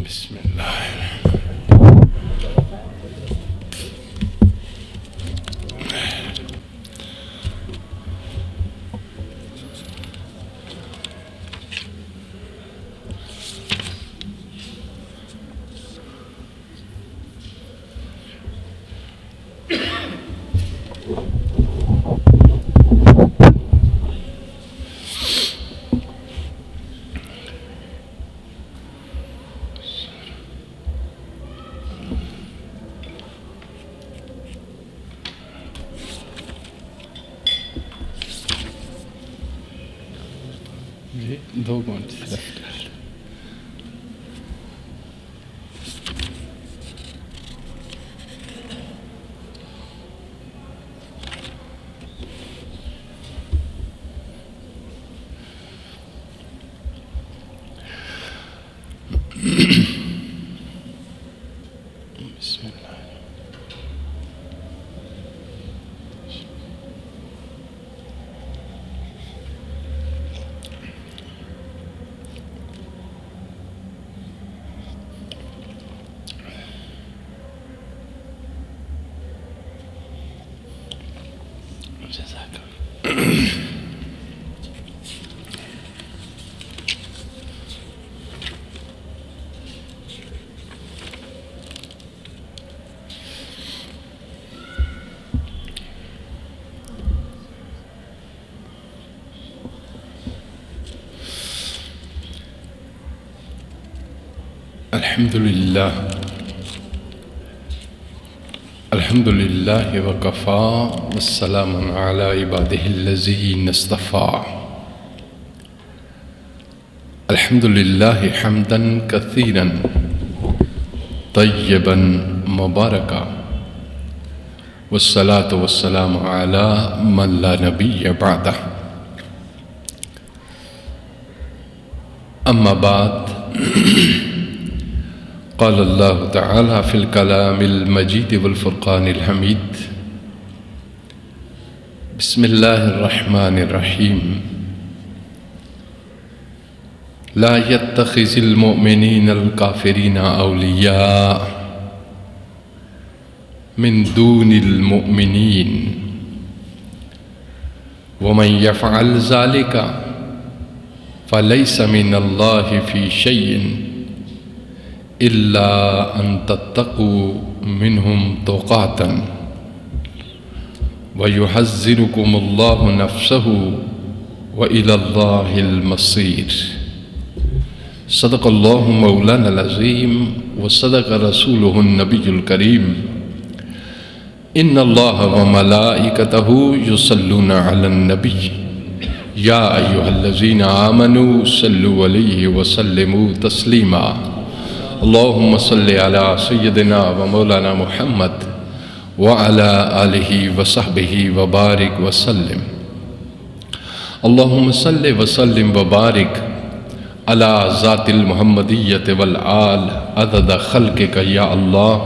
بسم اللہ دو points left. بسم اللہ. الحمد للہ وکفا والسلام علی عبادہ الذین اصطفیٰ. الحمد للہ حمدا کثیرا طیبا مبارکا والصلاة والسلام علی من لا نبی بعدہ. اما بعد، قال اللہ تعالی فی الکلام المجید والفرقان الحمید. بسم اللہ الرحمن الرحیم. لا يتخذ المؤمنین الکافرین اولیاء من دون المؤمنین ومن يفعل ذلك فليس من الله في شيء إلا أن تتقوا منهم تقاتا ويحذركم الله نفسه وإلى الله المصير. صدق الله مولانا العظيم وصدق رسوله النبي الكريم. إن الله وملائكته يصلون على النبي يا أيها الذين آمنوا صلوا عليه وسلموا تسليما. اللهم صل على سيدنا ومولانا محمد وعلى آله وصحبه وبارك وسلم. اللهم صل وسلم وبارك على ذات المحمدية والآل عدد خلقك يا الله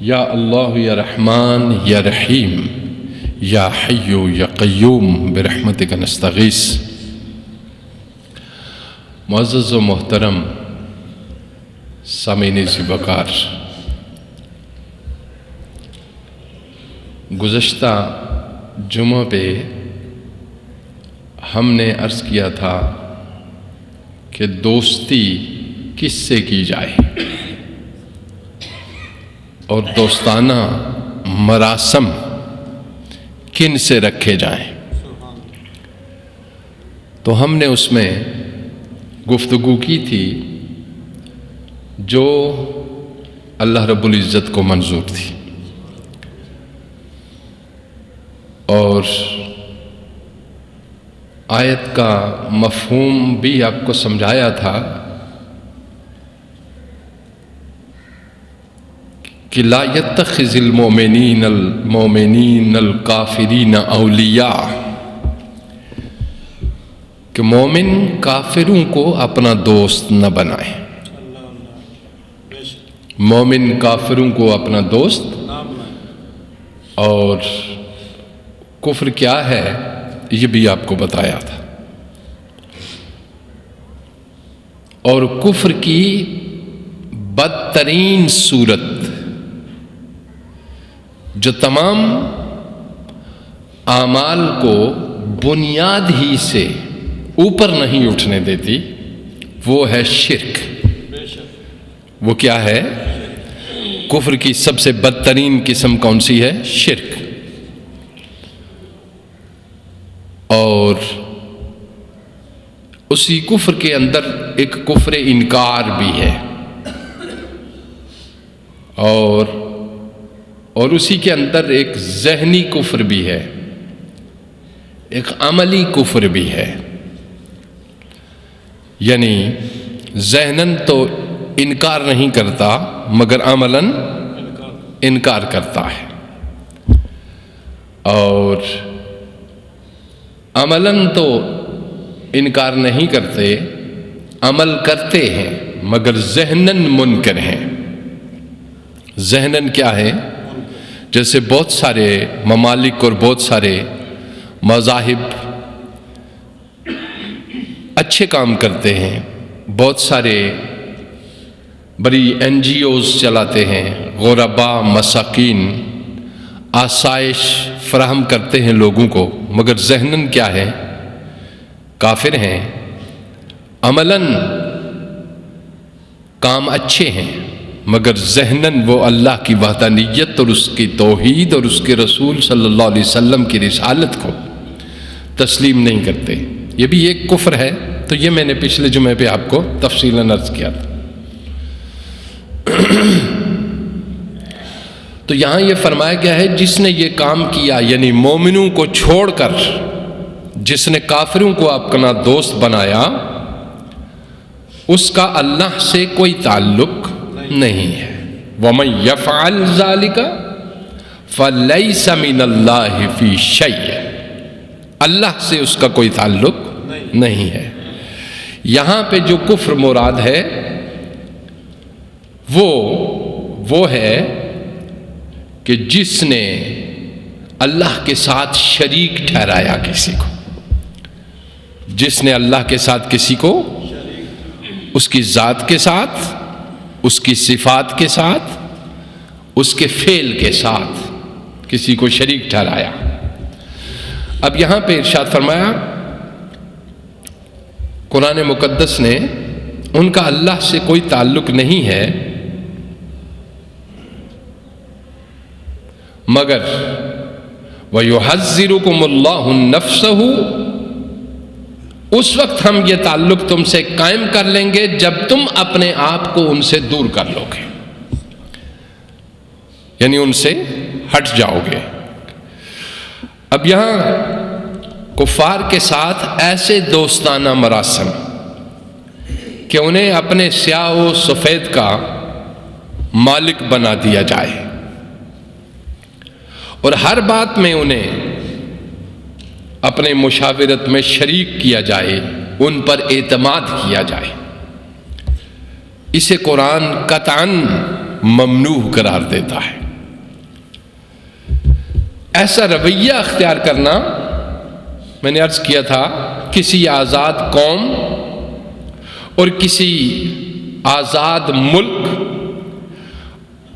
يا الله يا رحمن يا رحيم يا حي يا قيوم برحمتك نستغيث. معزز و محترم سامعین زیباکار، گزشتہ جمعہ پہ ہم نے عرض کیا تھا کہ دوستی کس سے کی جائے اور دوستانہ مراسم کن سے رکھے جائیں. تو ہم نے اس میں گفتگو کی تھی جو اللہ رب العزت کو منظور تھی، اور آیت کا مفہوم بھی آپ کو سمجھایا تھا کہ لا يتخذ المؤمنین الکافرین اولیاء، کہ مومن کافروں کو اپنا دوست نہ بنائے. مومن کافروں کو اپنا دوست اور کفر کیا ہے یہ بھی آپ کو بتایا تھا، اور کفر کی بدترین صورت جو تمام اعمال کو بنیاد ہی سے اوپر نہیں اٹھنے دیتی وہ ہے شرک۔ وہ کیا ہے؟ کفر کی سب سے بدترین قسم کون سی ہے؟ شرک۔ اور اسی کفر کے اندر ایک کفر انکار بھی ہے، اور اسی کے اندر ایک ذہنی کفر بھی ہے، ایک عملی کفر بھی ہے۔ یعنی ذہناً تو انکار نہیں کرتا مگر عملاً انکار کرتا ہے، اور عملاً تو انکار نہیں کرتے، عمل کرتے ہیں مگر ذہناً منکر ہیں۔ ذہناً کیا ہے؟ جیسے بہت سارے ممالک اور بہت سارے مذاہب اچھے کام کرتے ہیں، بہت سارے بڑی NGOs چلاتے ہیں، غرباء، مساکین، آسائش فراہم کرتے ہیں لوگوں کو، مگر ذہناً کیا ہے؟ کافر ہیں۔ عملاً کام اچھے ہیں مگر ذہناً وہ اللہ کی وحدانیت اور اس کی توحید اور اس کے رسول صلی اللہ علیہ وسلم کی رسالت کو تسلیم نہیں کرتے۔ یہ بھی ایک کفر ہے، تو یہ میں نے پچھلے جمعے پہ آپ کو تفصیلاً عرض کیا تھا۔ تو یہاں یہ فرمایا گیا ہے جس نے یہ کام کیا، یعنی مومنوں کو چھوڑ کر جس نے کافروں کو اپنا دوست بنایا، اس کا اللہ سے کوئی تعلق نہیں ہے۔ وَمَن يَفْعَلْ ذَلِكَ فَلَيْسَ مِنَ اللَّهِ فِي شَيْءٍ، اللہ سے اس کا کوئی تعلق نہیں ہے۔ یہاں پہ جو کفر مراد ہے وہ ہے کہ جس نے اللہ کے ساتھ شریک ٹھہرایا کسی کو، جس نے اللہ کے ساتھ کسی کو اس کی ذات کے ساتھ، اس کی صفات کے ساتھ، اس کے فعل کے ساتھ کسی کو شریک ٹھہرایا۔ اب یہاں پہ ارشاد فرمایا قرآن مقدس نے ان کا اللہ سے کوئی تعلق نہیں ہے، مگر وَيُحَذِّرُكُمُ اللَّهُ نَفْسَهُ، اس وقت ہم یہ تعلق تم سے قائم کر لیں گے جب تم اپنے آپ کو ان سے دور کر لو گے، یعنی ان سے ہٹ جاؤ گے۔ اب یہاں کفار کے ساتھ ایسے دوستانہ مراسم کہ انہیں اپنے سیاہ و سفید کا مالک بنا دیا جائے، اور ہر بات میں انہیں اپنے مشاورت میں شریک کیا جائے، ان پر اعتماد کیا جائے، اسے قرآن قطعاً ممنوع قرار دیتا ہے۔ ایسا رویہ اختیار کرنا، میں نے عرض کیا تھا، کسی آزاد قوم اور کسی آزاد ملک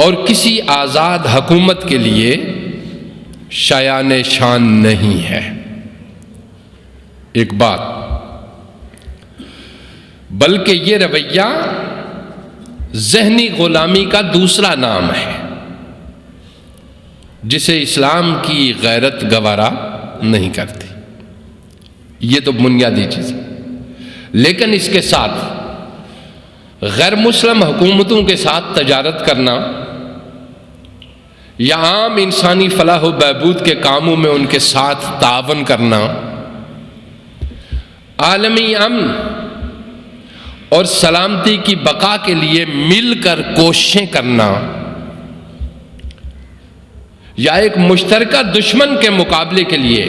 اور کسی آزاد حکومت کے لیے شایان شان نہیں ہے۔ ایک بات، بلکہ یہ رویہ ذہنی غلامی کا دوسرا نام ہے، جسے اسلام کی غیرت گوارا نہیں کرتی۔ یہ تو بنیادی چیز ہے، لیکن اس کے ساتھ غیر مسلم حکومتوں کے ساتھ تجارت کرنا یا عام انسانی فلاح و بہبود کے کاموں میں ان کے ساتھ تعاون کرنا، عالمی امن اور سلامتی کی بقا کے لیے مل کر کوششیں کرنا، یا ایک مشترکہ دشمن کے مقابلے کے لیے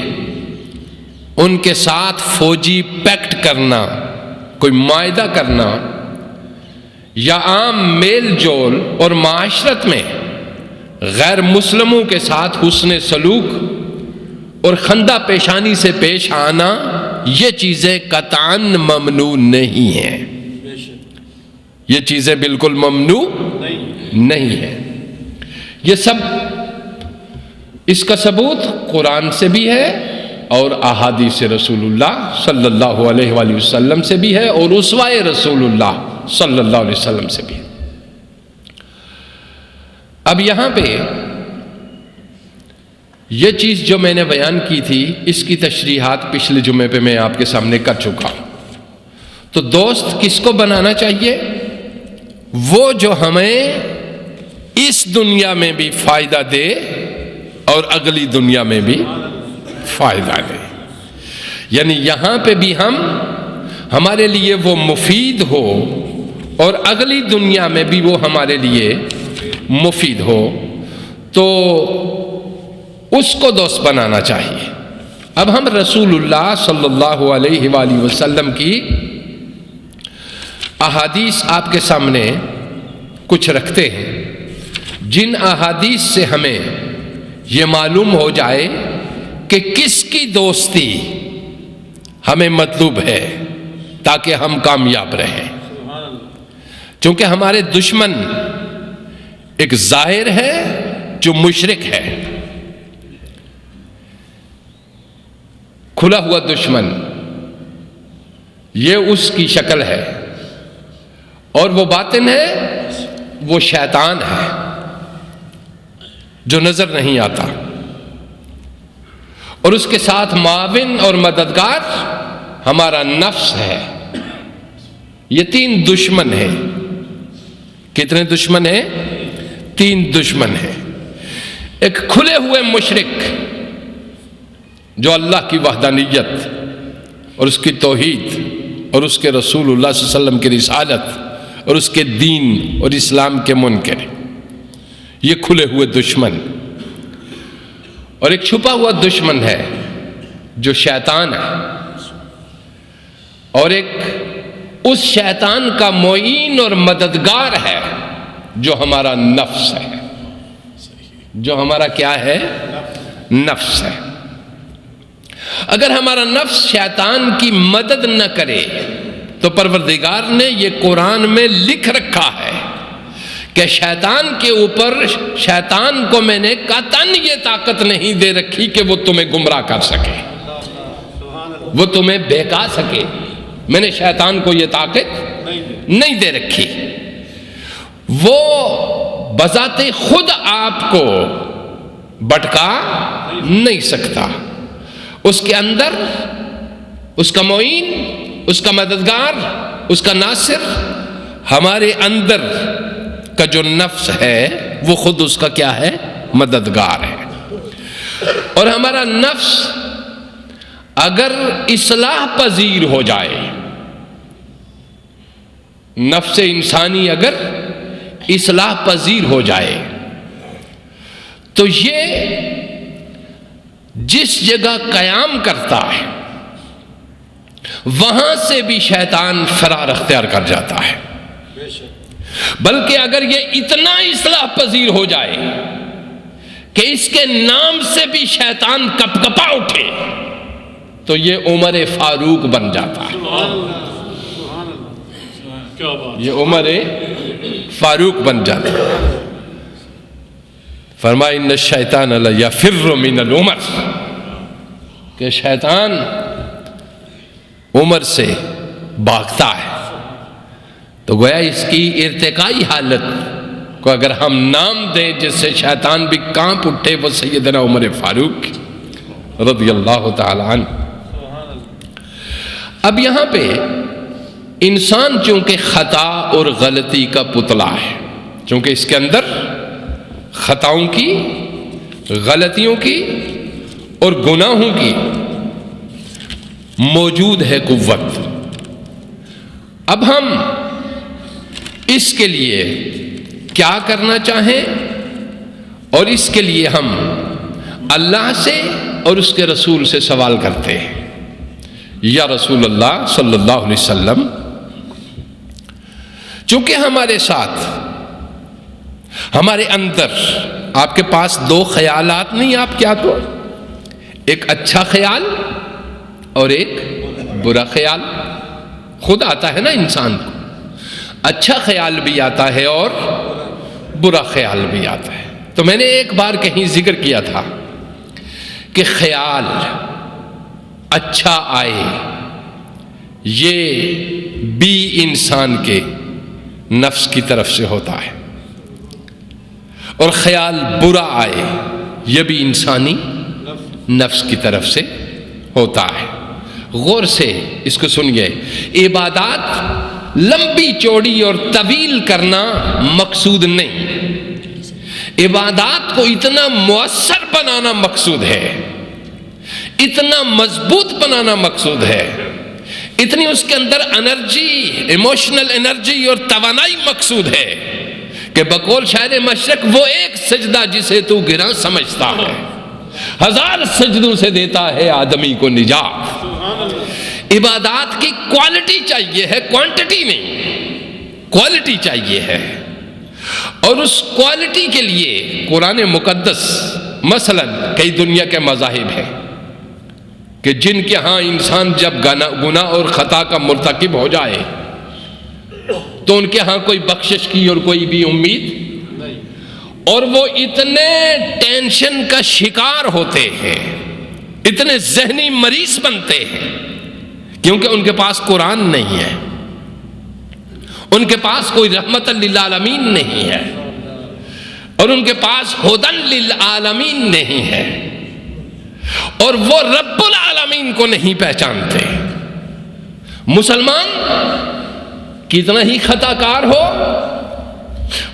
ان کے ساتھ فوجی پیکٹ کرنا، کوئی معاہدہ کرنا، یا عام میل جول اور معاشرت میں غیر مسلموں کے ساتھ حسن سلوک اور خندہ پیشانی سے پیش آنا، یہ چیزیں قطعاً ممنوع نہیں ہیں، یہ چیزیں بالکل ممنوع نہیں ہیں۔ یہ سب اس کا ثبوت قرآن سے بھی ہے اور احادیث رسول اللہ صلی اللہ علیہ وآلہ وسلم سے بھی ہے اور اسوہ رسول اللہ صلی اللہ علیہ وسلم سے بھی ہے۔ اب یہاں پہ یہ چیز جو میں نے بیان کی تھی، اس کی تشریحات پچھلے جمعے پہ میں آپ کے سامنے کر چکا ہوں۔ تو دوست کس کو بنانا چاہیے؟ وہ جو ہمیں اس دنیا میں بھی فائدہ دے اور اگلی دنیا میں بھی فائدہ دے، یعنی یہاں پہ بھی ہمارے لیے وہ مفید ہو اور اگلی دنیا میں بھی وہ ہمارے لیے مفید ہو، تو اس کو دوست بنانا چاہیے۔ اب ہم رسول اللہ صلی اللہ علیہ وآلہ وسلم کی احادیث آپ کے سامنے کچھ رکھتے ہیں، جن احادیث سے ہمیں یہ معلوم ہو جائے کہ کس کی دوستی ہمیں مطلوب ہے تاکہ ہم کامیاب رہیں۔ چونکہ ہمارے دشمن ایک ظاہر ہے جو مشرک ہے، کھلا ہوا دشمن، یہ اس کی شکل ہے، اور وہ باطن ہے، وہ شیطان ہے جو نظر نہیں آتا، اور اس کے ساتھ معاون اور مددگار ہمارا نفس ہے۔ یہ تین دشمن ہیں۔ کتنے دشمن ہیں؟ تین دشمن ہیں۔ ایک کھلے ہوئے مشرک جو اللہ کی وحدانیت اور اس کی توحید اور اس کے رسول اللہ صلی اللہ علیہ وسلم کی رسالت اور اس کے دین اور اسلام کے منکر، یہ کھلے ہوئے دشمن۔ اور ایک چھپا ہوا دشمن ہے جو شیطان ہے، اور ایک اس شیطان کا معین اور مددگار ہے جو ہمارا نفس ہے، جو ہمارا کیا ہے؟ نفس ہے۔ اگر ہمارا نفس شیطان کی مدد نہ کرے تو پروردگار نے یہ قرآن میں لکھ رکھا ہے کہ شیطان کے اوپر، شیطان کو میں نے قطعاً یہ طاقت نہیں دے رکھی کہ وہ تمہیں گمراہ کر سکے، وہ تمہیں بہکا سکے۔ میں نے شیطان کو یہ طاقت نہیں دے رکھی۔ وہ بذات خود آپ کو بھٹکا نہیں سکتا۔ اس کے اندر اس کا معین، اس کا مددگار، اس کا ناصر ہمارے اندر کا جو نفس ہے وہ خود اس کا کیا ہے؟ مددگار ہے۔ اور ہمارا نفس اگر اصلاح پذیر ہو جائے، نفس انسانی اگر اصلاح پذیر ہو جائے، تو یہ جس جگہ قیام کرتا ہے وہاں سے بھی شیطان فرار اختیار کر جاتا ہے۔ بلکہ اگر یہ اتنا اصلاح پذیر ہو جائے کہ اس کے نام سے بھی شیطان کپ کپا اٹھے تو یہ عمر فاروق بن جاتا ہے، یہ عمر فاروق بن جاتا ہے۔ فرمایا ان الشیطان لیفر من العمر، کہ شیطان عمر سے بھاگتا ہے۔ تو گویا اس کی ارتقائی حالت کو اگر ہم نام دیں جس سے شیطان بھی کانپ اٹھے، وہ سیدنا عمر فاروق رضی اللہ تعالی عنہ۔ اب یہاں پہ انسان چونکہ خطا اور غلطی کا پتلا ہے، چونکہ اس کے اندر خطاؤں کی، غلطیوں کی اور گناہوں کی موجود ہے قوت۔ اب ہم اس کے لیے کیا کرنا چاہیں، اور اس کے لیے ہم اللہ سے اور اس کے رسول سے سوال کرتے ہیں، یا رسول اللہ صلی اللہ علیہ وسلم، چونکہ ہمارے ساتھ، ہمارے اندر، آپ کے پاس دو خیالات نہیں، آپ کیا تو ایک اچھا خیال اور ایک برا خیال. خود آتا ہے نا انسان کو, اچھا خیال بھی آتا ہے اور برا خیال بھی آتا ہے. تو میں نے ایک بار کہیں ذکر کیا تھا کہ خیال اچھا آئے یہ بھی انسان کے نفس کی طرف سے ہوتا ہے, اور خیال برا آئے یہ بھی انسانی نفس کی طرف سے ہوتا ہے. غور سے اس کو سنیے. عبادات لمبی چوڑی اور طویل کرنا مقصود نہیں, عبادات کو اتنا مؤثر بنانا مقصود ہے, اتنا مضبوط بنانا مقصود ہے, اتنی اس کے اندر انرجی, ایموشنل انرجی اور توانائی مقصود ہے کہ بقول شاعر مشرق وہ ایک سجدہ جسے تو گراں سمجھتا ہے, 1000 سجدوں سے دیتا ہے آدمی کو نجات. عبادات کی کوالٹی چاہیے ہے, کوانٹٹی نہیں, کوالٹی چاہیے ہے. اور اس کوالٹی کے لیے قرآن مقدس مثلا کئی دنیا کے مذاہب ہیں کہ جن کے ہاں انسان جب گناہ اور خطا کا مرتکب ہو جائے تو ان کے ہاں کوئی بخشش کی اور کوئی بھی امید نہیں, اور وہ اتنے ٹینشن کا شکار ہوتے ہیں, اتنے ذہنی مریض بنتے ہیں کیونکہ ان کے پاس قرآن نہیں ہے, ان کے پاس کوئی رحمت للعالمین نہیں ہے, اور ان کے پاس ہدی للعالمین نہیں ہے, اور وہ رب العالمین کو نہیں پہچانتے. مسلمان کتنا ہی خطا کار ہو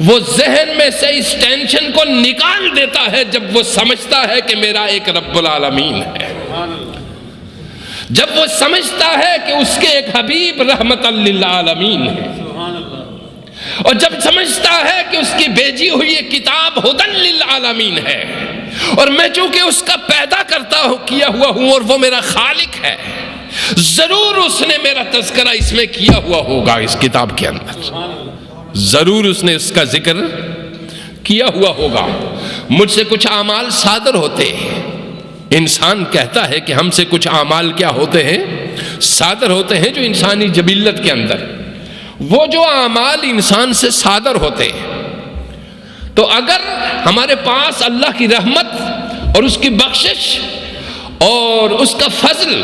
وہ ذہن میں سے اس ٹینشن کو نکال دیتا ہے جب وہ سمجھتا ہے کہ میرا ایک رب العالمین ہے, جب وہ سمجھتا ہے کہ اس کے ایک حبیب رحمت للعالمین ہے, اور جب سمجھتا ہے کہ اس کی بھیجی ہوئی کتاب ہدی للعالمین ہے, اور میں چونکہ اس کا پیدا کرتا ہوں کیا ہوا ہوں اور وہ میرا خالق ہے, ضرور اس نے میرا تذکرہ اس میں کیا ہوا ہوگا, اس کتاب کے اندر ضرور اس نے اس کا ذکر کیا ہوا ہوگا. مجھ سے کچھ اعمال صادر ہوتے ہیں, انسان کہتا ہے کہ ہم سے کچھ اعمال کیا ہوتے ہیں, صادر ہوتے ہیں, جو انسانی جبلت کے اندر وہ جو اعمال انسان سے صادر ہوتے ہیں. تو اگر ہمارے پاس اللہ کی رحمت اور اس کی بخشش اور اس کا فضل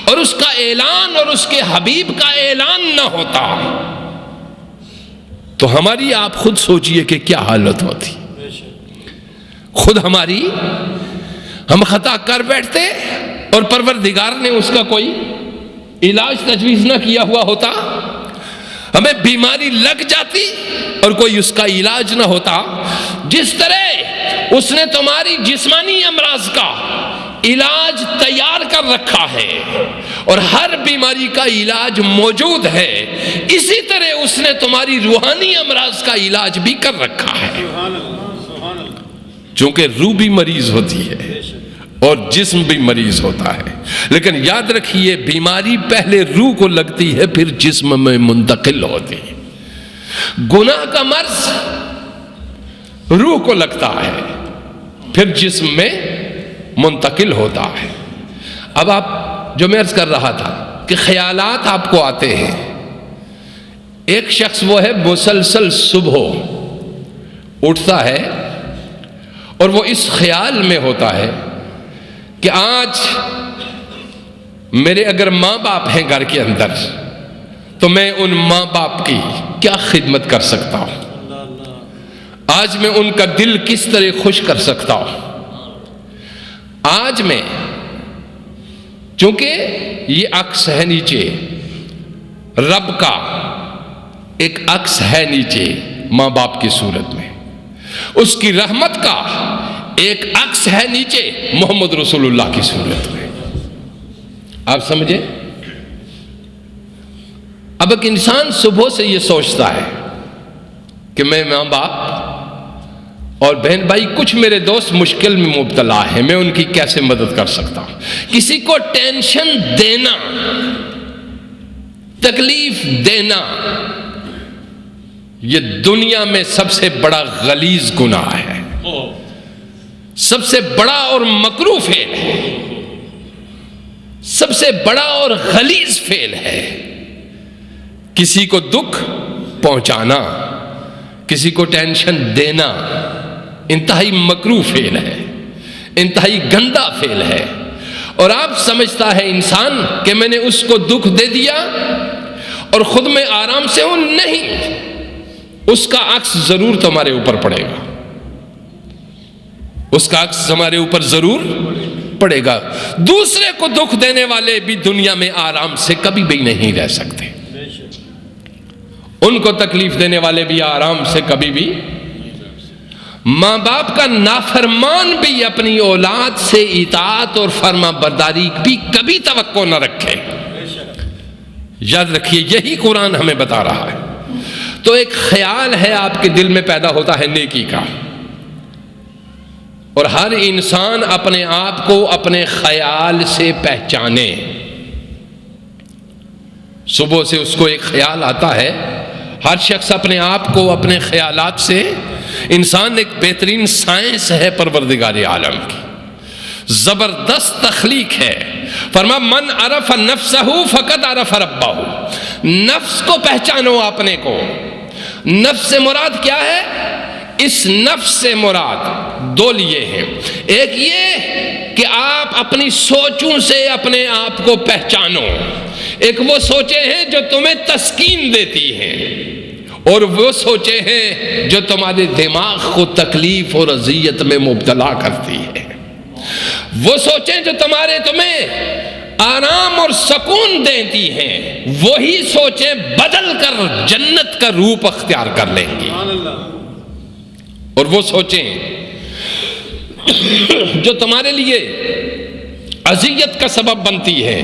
اور اس کا اعلان اور اس کے حبیب کا اعلان نہ ہوتا تو ہماری آپ خود سوچئے کہ کیا حالت ہوتی. خود ہماری, ہم خطا کر بیٹھتے اور پروردگار نے اس کا کوئی علاج تجویز نہ کیا ہوا ہوتا, ہمیں بیماری لگ جاتی اور کوئی اس کا علاج نہ ہوتا. جس طرح اس نے تمہاری جسمانی امراض کا علاج تیار کر رکھا ہے اور ہر بیماری کا علاج موجود ہے, اسی طرح اس نے تمہاری روحانی امراض کا علاج بھی کر رکھا ہے. چونکہ روح بھی مریض ہوتی ہے اور جسم بھی مریض ہوتا ہے, لیکن یاد رکھیے بیماری پہلے روح کو لگتی ہے پھر جسم میں منتقل ہوتی ہے. گناہ کا مرض روح کو لگتا ہے پھر جسم میں منتقل ہوتا ہے. اب آپ جو میں عرض کر رہا تھا کہ خیالات آپ کو آتے ہیں, ایک شخص وہ ہے مسلسل صبح اٹھتا ہے اور وہ اس خیال میں ہوتا ہے کہ آج میرے اگر ماں باپ ہیں گھر کے اندر تو میں ان ماں باپ کی کیا خدمت کر سکتا ہوں, آج میں ان کا دل کس طرح خوش کر سکتا ہوں. آج میں چونکہ یہ عکس ہے نیچے, رب کا ایک عکس ہے نیچے ماں باپ کی صورت میں, اس کی رحمت کا ایک عکس ہے نیچے محمد رسول اللہ کی صورت میں. آپ سمجھیں. اب ایک انسان صبح سے یہ سوچتا ہے کہ میں ماں باپ اور بہن بھائی, کچھ میرے دوست مشکل میں مبتلا ہیں, میں ان کی کیسے مدد کر سکتا ہوں. کسی کو ٹینشن دینا, تکلیف دینا, یہ دنیا میں سب سے بڑا غلیظ گناہ ہے. سب سے بڑا اور مکروہ فعل ہے، سب سے بڑا اور غلیظ فعل ہے۔ کسی کو دکھ پہنچانا، کسی کو ٹینشن دینا انتہائی مکروہ فعل ہے، انتہائی گندا فعل ہے۔ اور آپ سمجھتا ہے انسان کہ میں نے اس کو دکھ دے دیا اور خود میں آرام سے ہوں، نہیں، اس کا عکس ضرور تمہارے اوپر پڑے گا، اس کا عکس ہمارے اوپر ضرور پڑے گا۔ دوسرے کو دکھ دینے والے بھی دنیا میں آرام سے کبھی بھی نہیں رہ سکتے، ان کو تکلیف دینے والے بھی آرام سے کبھی بھی۔ ماں باپ کا نافرمان بھی اپنی اولاد سے اطاعت اور فرما برداری بھی کبھی توقع نہ رکھے، یاد رکھیے یہی قرآن ہمیں بتا رہا ہے۔ تو ایک خیال ہے آپ کے دل میں پیدا ہوتا ہے نیکی کا، اور ہر انسان اپنے آپ کو اپنے خیال سے پہچانے۔ صبح سے اس کو ایک خیال آتا ہے، ہر شخص اپنے آپ کو اپنے خیالات سے، انسان ایک بہترین سائنس ہے پروردگار عالم کی، زبردست تخلیق ہے۔ فرما من عرف نفسہ فقد عرف ربہ، نفس کو پہچانو اپنے کو۔ نفس سے مراد کیا ہے؟ اس نفس سے مراد دو لیے ہیں، ایک یہ کہ آپ اپنی سوچوں سے اپنے آپ کو پہچانو، ایک وہ سوچیں ہیں جو تمہیں تسکین دیتی ہیں، اور وہ سوچیں ہیں جو تمہارے دماغ کو تکلیف اور اذیت میں مبتلا کرتی ہے، وہ سوچیں جو تمہیں آرام اور سکون دیتی ہیں، وہی سوچیں بدل کر جنت کا روپ اختیار کر لیں گی، اور وہ سوچیں جو تمہارے لیے اذیت کا سبب بنتی ہے،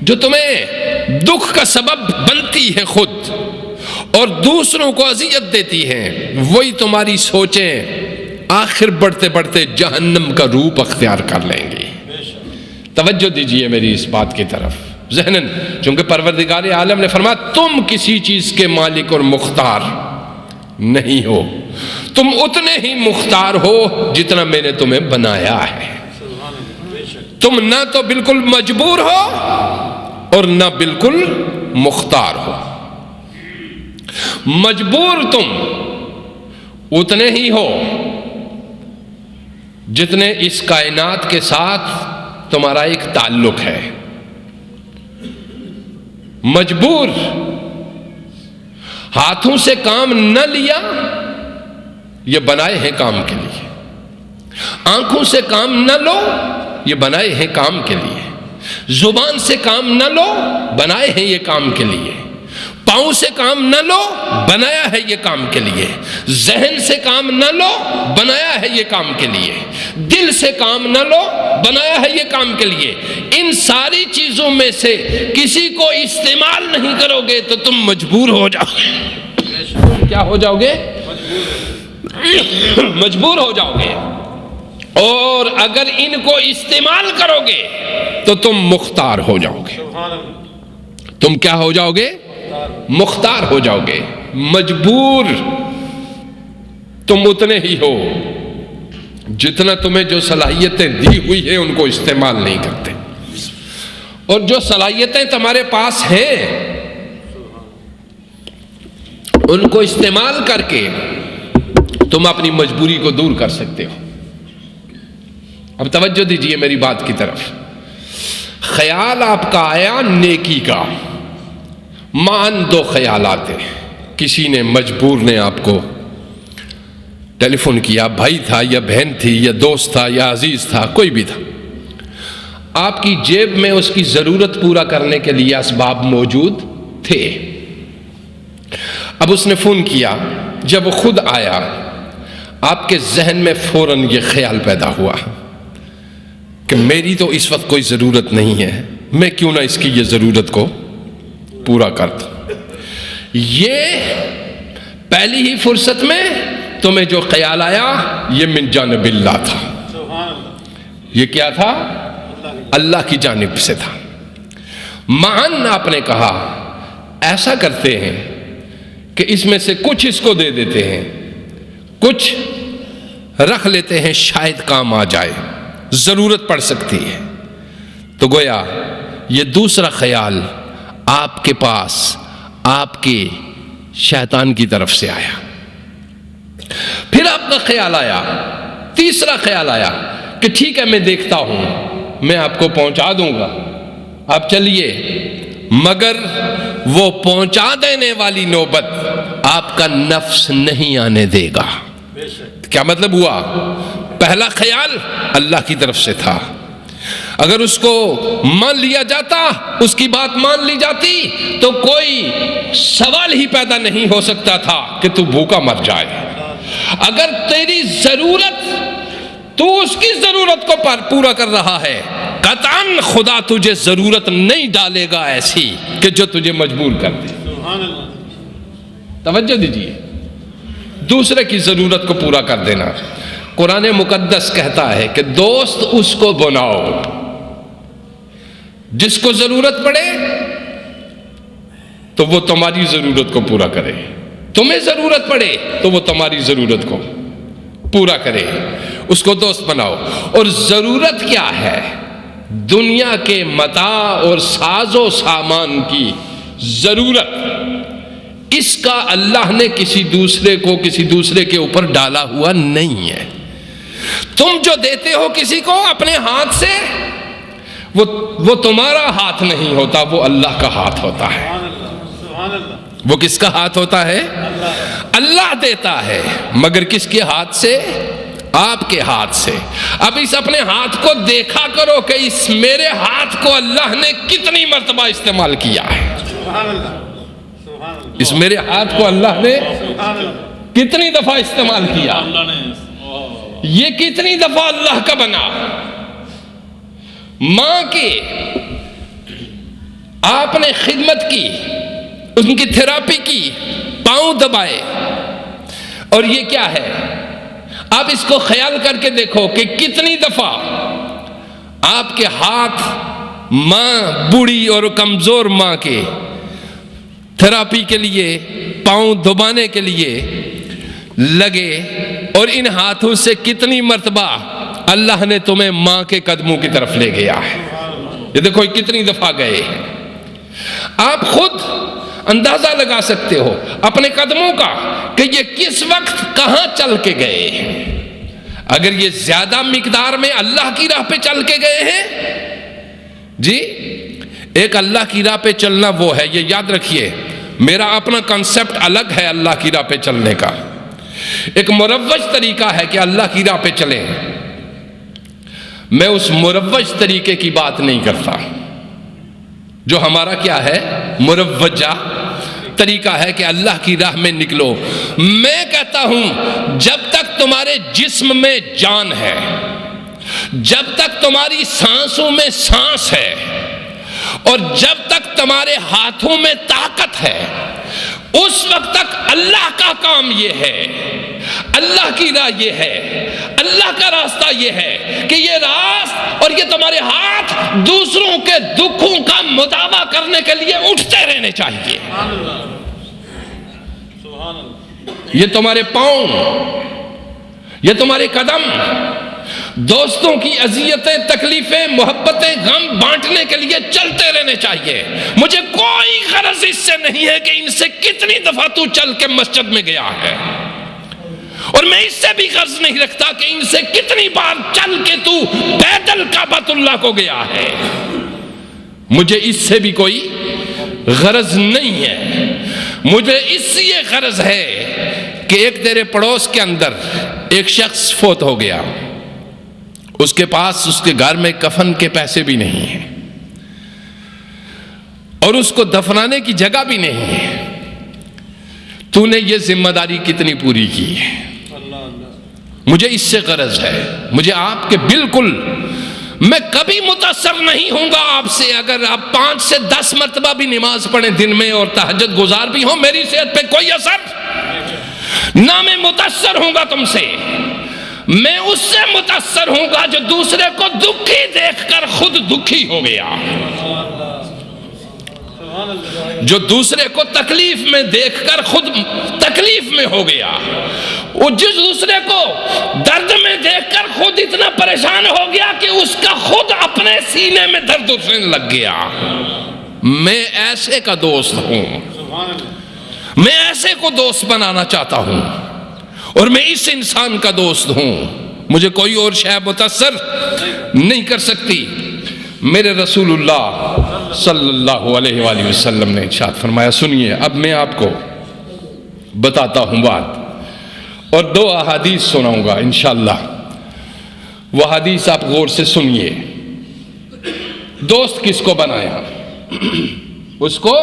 جو تمہیں دکھ کا سبب بنتی ہے خود، اور دوسروں کو اذیت دیتی ہیں، وہی تمہاری سوچیں آخر بڑھتے بڑھتے جہنم کا روپ اختیار کر لیں گی۔ توجہ دیجئے میری اس بات کی طرف ذہناً، چونکہ پروردگار عالم نے فرمایا تم کسی چیز کے مالک اور مختار نہیں ہو، تم اتنے ہی مختار ہو جتنا میں نے تمہیں بنایا ہے۔ تم نہ تو بالکل مجبور ہو اور نہ بالکل مختار ہو، مجبور تم اتنے ہی ہو جتنے اس کائنات کے ساتھ تمہارا ایک تعلق ہے۔ مجبور ہاتھوں سے کام نہ لیا، یہ بنائے ہیں کام کے لیے، آنکھوں سے کام نہ لو، یہ بنائے ہیں کام کے لیے، زبان سے کام نہ لو، بنائے ہیں یہ کام کے لیے، پاؤں سے کام نہ لو، بنایا ہے یہ کام کے لیے، ذہن سے کام نہ لو، بنایا ہے یہ کام کے لیے، دل سے کام نہ لو، بنایا ہے یہ کام کے لیے۔ ان ساری چیزوں میں سے کسی کو استعمال نہیں کرو گے تو تم مجبور ہو جاؤ گے۔ تم کیا ہو جاؤ گے؟ مجبور ہو جاؤ گے۔ اور اگر ان کو استعمال کرو گے تو تم مختار ہو جاؤ گے۔ تم کیا ہو جاؤ گے؟ مختار ہو جاؤ گے۔ مجبور تم اتنے ہی ہو جتنا تمہیں جو صلاحیتیں دی ہوئی ہیں ان کو استعمال نہیں کرتے، اور جو صلاحیتیں تمہارے پاس ہیں ان کو استعمال کر کے تم اپنی مجبوری کو دور کر سکتے ہو۔ اب توجہ دیجئے میری بات کی طرف۔ خیال آپ کا آیا نیکی کا، مان دو خیالات ہیں، کسی نے مجبور نے آپ کو ٹیلی فون کیا، بھائی تھا یا بہن تھی یا دوست تھا یا عزیز تھا، کوئی بھی تھا، آپ کی جیب میں اس کی ضرورت پورا کرنے کے لیے اسباب موجود تھے۔ اب اس نے فون کیا، جب وہ خود آیا آپ کے ذہن میں فوراً یہ خیال پیدا ہوا کہ میری تو اس وقت کوئی ضرورت نہیں ہے، میں کیوں نہ اس کی یہ ضرورت کو پورا کرتا۔ یہ پہلی ہی فرصت میں تمہیں جو خیال آیا یہ من جانب اللہ تھا۔ یہ کیا تھا؟ اللہ کی جانب سے تھا۔ معن آپ نے کہا ایسا کرتے ہیں کہ اس میں سے کچھ اس کو دے دیتے ہیں، کچھ رکھ لیتے ہیں شاید کام آ جائے، ضرورت پڑ سکتی ہے۔ تو گویا یہ دوسرا خیال آپ کے پاس آپ کے شیطان کی طرف سے آیا۔ پھر آپ کا خیال آیا، تیسرا خیال آیا کہ ٹھیک ہے میں دیکھتا ہوں، میں آپ کو پہنچا دوں گا، آپ چلیے، مگر وہ پہنچا دینے والی نوبت آپ کا نفس نہیں آنے دے گا۔ کیا مطلب ہوا؟ پہلا خیال اللہ کی طرف سے تھا، اگر اس کو مان لیا جاتا، اس کی بات مان لی جاتی تو کوئی سوال ہی پیدا نہیں ہو سکتا تھا کہ تو بھوکا مر جائے۔ اگر تیری ضرورت، تو اس کی ضرورت کو پورا کر رہا ہے، قطعاً خدا تجھے ضرورت نہیں ڈالے گا ایسی کہ جو تجھے مجبور کر دے۔ توجہ دیجیے، دوسرے کی ضرورت کو پورا کر دینا۔ قرآن مقدس کہتا ہے کہ دوست اس کو بناؤ جس کو ضرورت پڑے تو وہ تمہاری ضرورت کو پورا کرے، تمہیں ضرورت پڑے تو وہ تمہاری ضرورت کو پورا کرے، اس کو دوست بناؤ۔ اور ضرورت کیا ہے؟ دنیا کے متاع اور ساز و سامان کی ضرورت، اس کا اللہ نے کسی دوسرے کے اوپر ڈالا ہوا نہیں ہے۔ تم جو دیتے ہو کسی کو اپنے ہاتھ سے، وہ تمہارا ہاتھ نہیں ہوتا، وہ اللہ کا ہاتھ ہوتا ہے۔ وہ کس کا ہاتھ ہوتا ہے؟ اللہ دیتا ہے، مگر کس کے ہاتھ سے؟ آپ کے ہاتھ سے۔ اب اس اپنے ہاتھ کو دیکھا کرو کہ اس میرے ہاتھ کو اللہ نے کتنی مرتبہ استعمال کیا ہے۔ اس میرے ہاتھ کو اللہ نے کتنی دفعہ استعمال کیا، یہ کتنی دفعہ اللہ کا بنا۔ ماں کی آپ نے خدمت کی، ان کی تھراپی کی، پاؤں دبائے، اور یہ کیا ہے؟ آپ اس کو خیال کر کے دیکھو کہ کتنی دفعہ آپ کے ہاتھ ماں، بوڑھی اور کمزور ماں کے تھراپی کے لیے، پاؤں دبانے کے لیے لگے، اور ان ہاتھوں سے کتنی مرتبہ اللہ نے تمہیں ماں کے قدموں کی طرف لے گیا ہے۔ یہ دیکھو کتنی دفعہ گئے ہیں۔ آپ خود اندازہ لگا سکتے ہو اپنے قدموں کا کہ یہ کس وقت کہاں چل کے گئے ہیں۔ اگر یہ زیادہ مقدار میں اللہ کی راہ پہ چل کے گئے ہیں، جی ایک اللہ کی راہ پہ چلنا وہ ہے، یہ یاد رکھیے، میرا اپنا کنسپٹ الگ ہے اللہ کی راہ پہ چلنے کا۔ ایک مروج طریقہ ہے کہ اللہ کی راہ پہ چلیں، میں اس مروج طریقے کی بات نہیں کرتا جو ہمارا کیا ہے، مروجہ طریقہ ہے کہ اللہ کی راہ میں نکلو۔ میں کہتا ہوں جب تک تمہارے جسم میں جان ہے، جب تک تمہاری سانسوں میں سانس ہے، اور جب تک تمہارے ہاتھوں میں طاقت ہے، اس وقت تک اللہ کا کام یہ ہے، اللہ کی راہ یہ ہے، اللہ کا راستہ یہ ہے کہ یہ راست اور یہ تمہارے ہاتھ دوسروں کے دکھوں کا مداوع کرنے کے لیے اٹھتے رہنے چاہیے۔ یہ تمہارے پاؤں، یہ تمہارے قدم دوستوں کی اذیتیں، تکلیفیں، محبتیں، غم بانٹنے کے لیے چلتے رہنے چاہیے۔ مجھے کوئی غرض اس سے نہیں ہے کہ ان سے کتنی دفعہ تو چل کے مسجد میں گیا ہے، اور میں اس سے بھی غرض نہیں رکھتا کہ ان سے کتنی بار چل کے تو پیدل کعبۃ اللہ کو گیا ہے۔ مجھے اس سے بھی کوئی غرض نہیں ہے۔ مجھے اس سے یہ غرض ہے کہ ایک تیرے پڑوس کے اندر ایک شخص فوت ہو گیا، اس کے پاس اس کے گھر میں کفن کے پیسے بھی نہیں ہیں، اور اس کو دفنانے کی جگہ بھی نہیں ہے۔ تو نے یہ ذمہ داری کتنی پوری کی ہے؟ مجھے اس سے غرض ہے۔ مجھے آپ کے بالکل، میں کبھی متاثر نہیں ہوں گا آپ سے اگر آپ 5 سے 10 مرتبہ بھی نماز پڑھیں دن میں اور تہجد گزار بھی ہوں، میری صحت پہ کوئی اثر نہ۔ میں متاثر ہوں گا تم سے، میں اس سے متاثر ہوں گا جو دوسرے کو دکھی دیکھ کر خود دکھی ہو گیا، جو دوسرے کو تکلیف میں دیکھ کر خود تکلیف میں ہو گیا۔ وہ جس دوسرے کو درد میں دیکھ کر خود اتنا پریشان ہو گیا کہ اس کا خود اپنے سینے میں درد اٹھنے لگ گیا. میں ایسے کا دوست ہوں, میں ایسے کو دوست بنانا چاہتا ہوں, اور میں اس انسان کا دوست ہوں. مجھے کوئی اور شے متاثر نہیں کر سکتی. میرے رسول اللہ صلی اللہ علیہ وآلہ وسلم نے ارشاد فرمایا. سنیے, اب میں آپ کو بتاتا ہوں بات, اور 2 احادیث سناؤں گا انشاءاللہ. وہ حدیث آپ غور سے سنیے. دوست کس کو بنایا؟ اس کو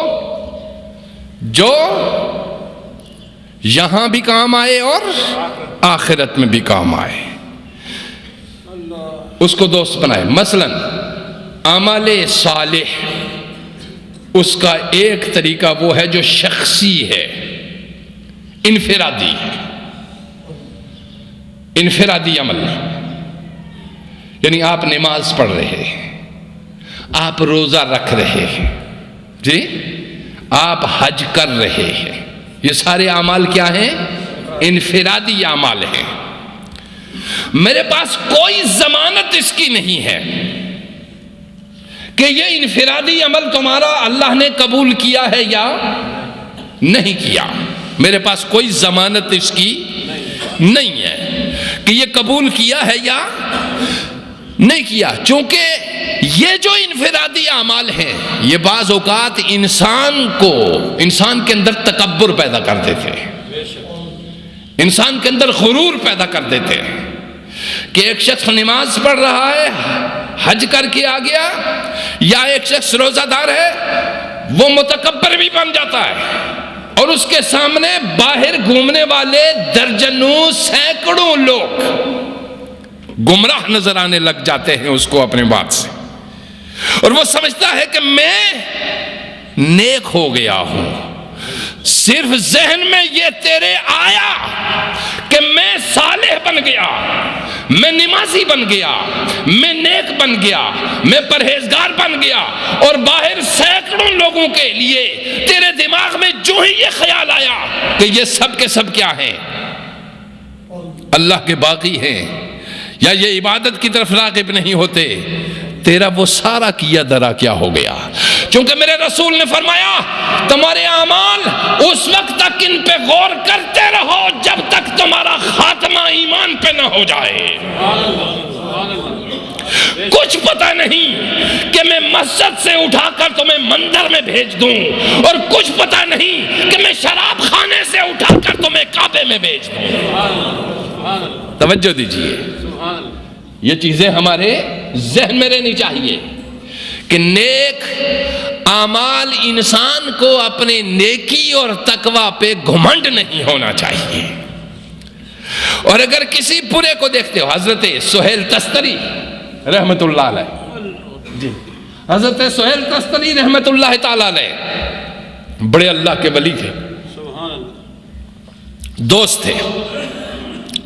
جو یہاں بھی کام آئے اور آخرت میں بھی کام آئے, اس کو دوست بنائے. مثلا عمل صالح, اس کا ایک طریقہ وہ ہے جو شخصی ہے, انفرادی ہے. انفرادی عمل, یعنی آپ نماز پڑھ رہے ہیں, آپ روزہ رکھ رہے ہیں, جی آپ حج کر رہے ہیں. یہ سارے اعمال کیا ہیں؟ انفرادی اعمال ہیں. میرے پاس کوئی ضمانت اس کی نہیں ہے کہ یہ انفرادی عمل تمہارا اللہ نے قبول کیا ہے یا نہیں کیا. میرے پاس کوئی ضمانت اس کی نہیں ہے کہ یہ قبول کیا ہے یا نہیں کیا, چونکہ یہ جو انفرادی اعمال ہیں یہ بعض اوقات انسان کے اندر تکبر پیدا کر دیتے ہیں, انسان کے اندر غرور پیدا کر دیتے ہیں. کہ ایک شخص نماز پڑھ رہا ہے, حج کر کے آ گیا, یا ایک شخص روزہ دار ہے, وہ متکبر بھی بن جاتا ہے, اور اس کے سامنے باہر گھومنے والے درجنوں سینکڑوں لوگ گمراہ نظر آنے لگ جاتے ہیں اس کو اپنے بات سے, اور وہ سمجھتا ہے کہ میں نیک ہو گیا ہوں. صرف ذہن میں یہ تیرے آیا کہ میں صالح بن گیا, میں نمازی بن گیا, میں نیک بن گیا, میں پرہیزگار بن گیا, اور باہر سینکڑوں لوگوں کے لیے تیرے دماغ میں جو ہی یہ خیال آیا کہ یہ سب کے سب کیا ہیں؟ اللہ کے باقی ہیں, یا یہ عبادت کی طرف راغب نہیں ہوتے, تیرا وہ سارا کیا درا کیا ہو گیا. چونکہ میرے رسول نے فرمایا تمہارے اعمال اس وقت تک ان پہ غور کرتے رہو جب تک تمہارا خاتمہ ایمان پہ نہ ہو جائے. کچھ پتہ نہیں کہ میں مسجد سے اٹھا کر تمہیں مندر میں بھیج دوں, اور کچھ پتہ نہیں کہ میں شراب خانے سے اٹھا کر تمہیں کعبے میں بھیج دوں. توجہ دیجئے, یہ چیزیں ہمارے ذہن میں رہنی چاہیے کہ نیک اعمال انسان کو اپنے نیکی اور تقوی پہ گھمنڈ نہیں ہونا چاہیے. اور اگر کسی برے کو دیکھتے ہو, حضرت سہیل تستری رحمت اللہ علیہ, جی حضرت سہیل تستری رحمت اللہ تعالی علیہ بڑے اللہ کے ولی تھے, دوست تھے.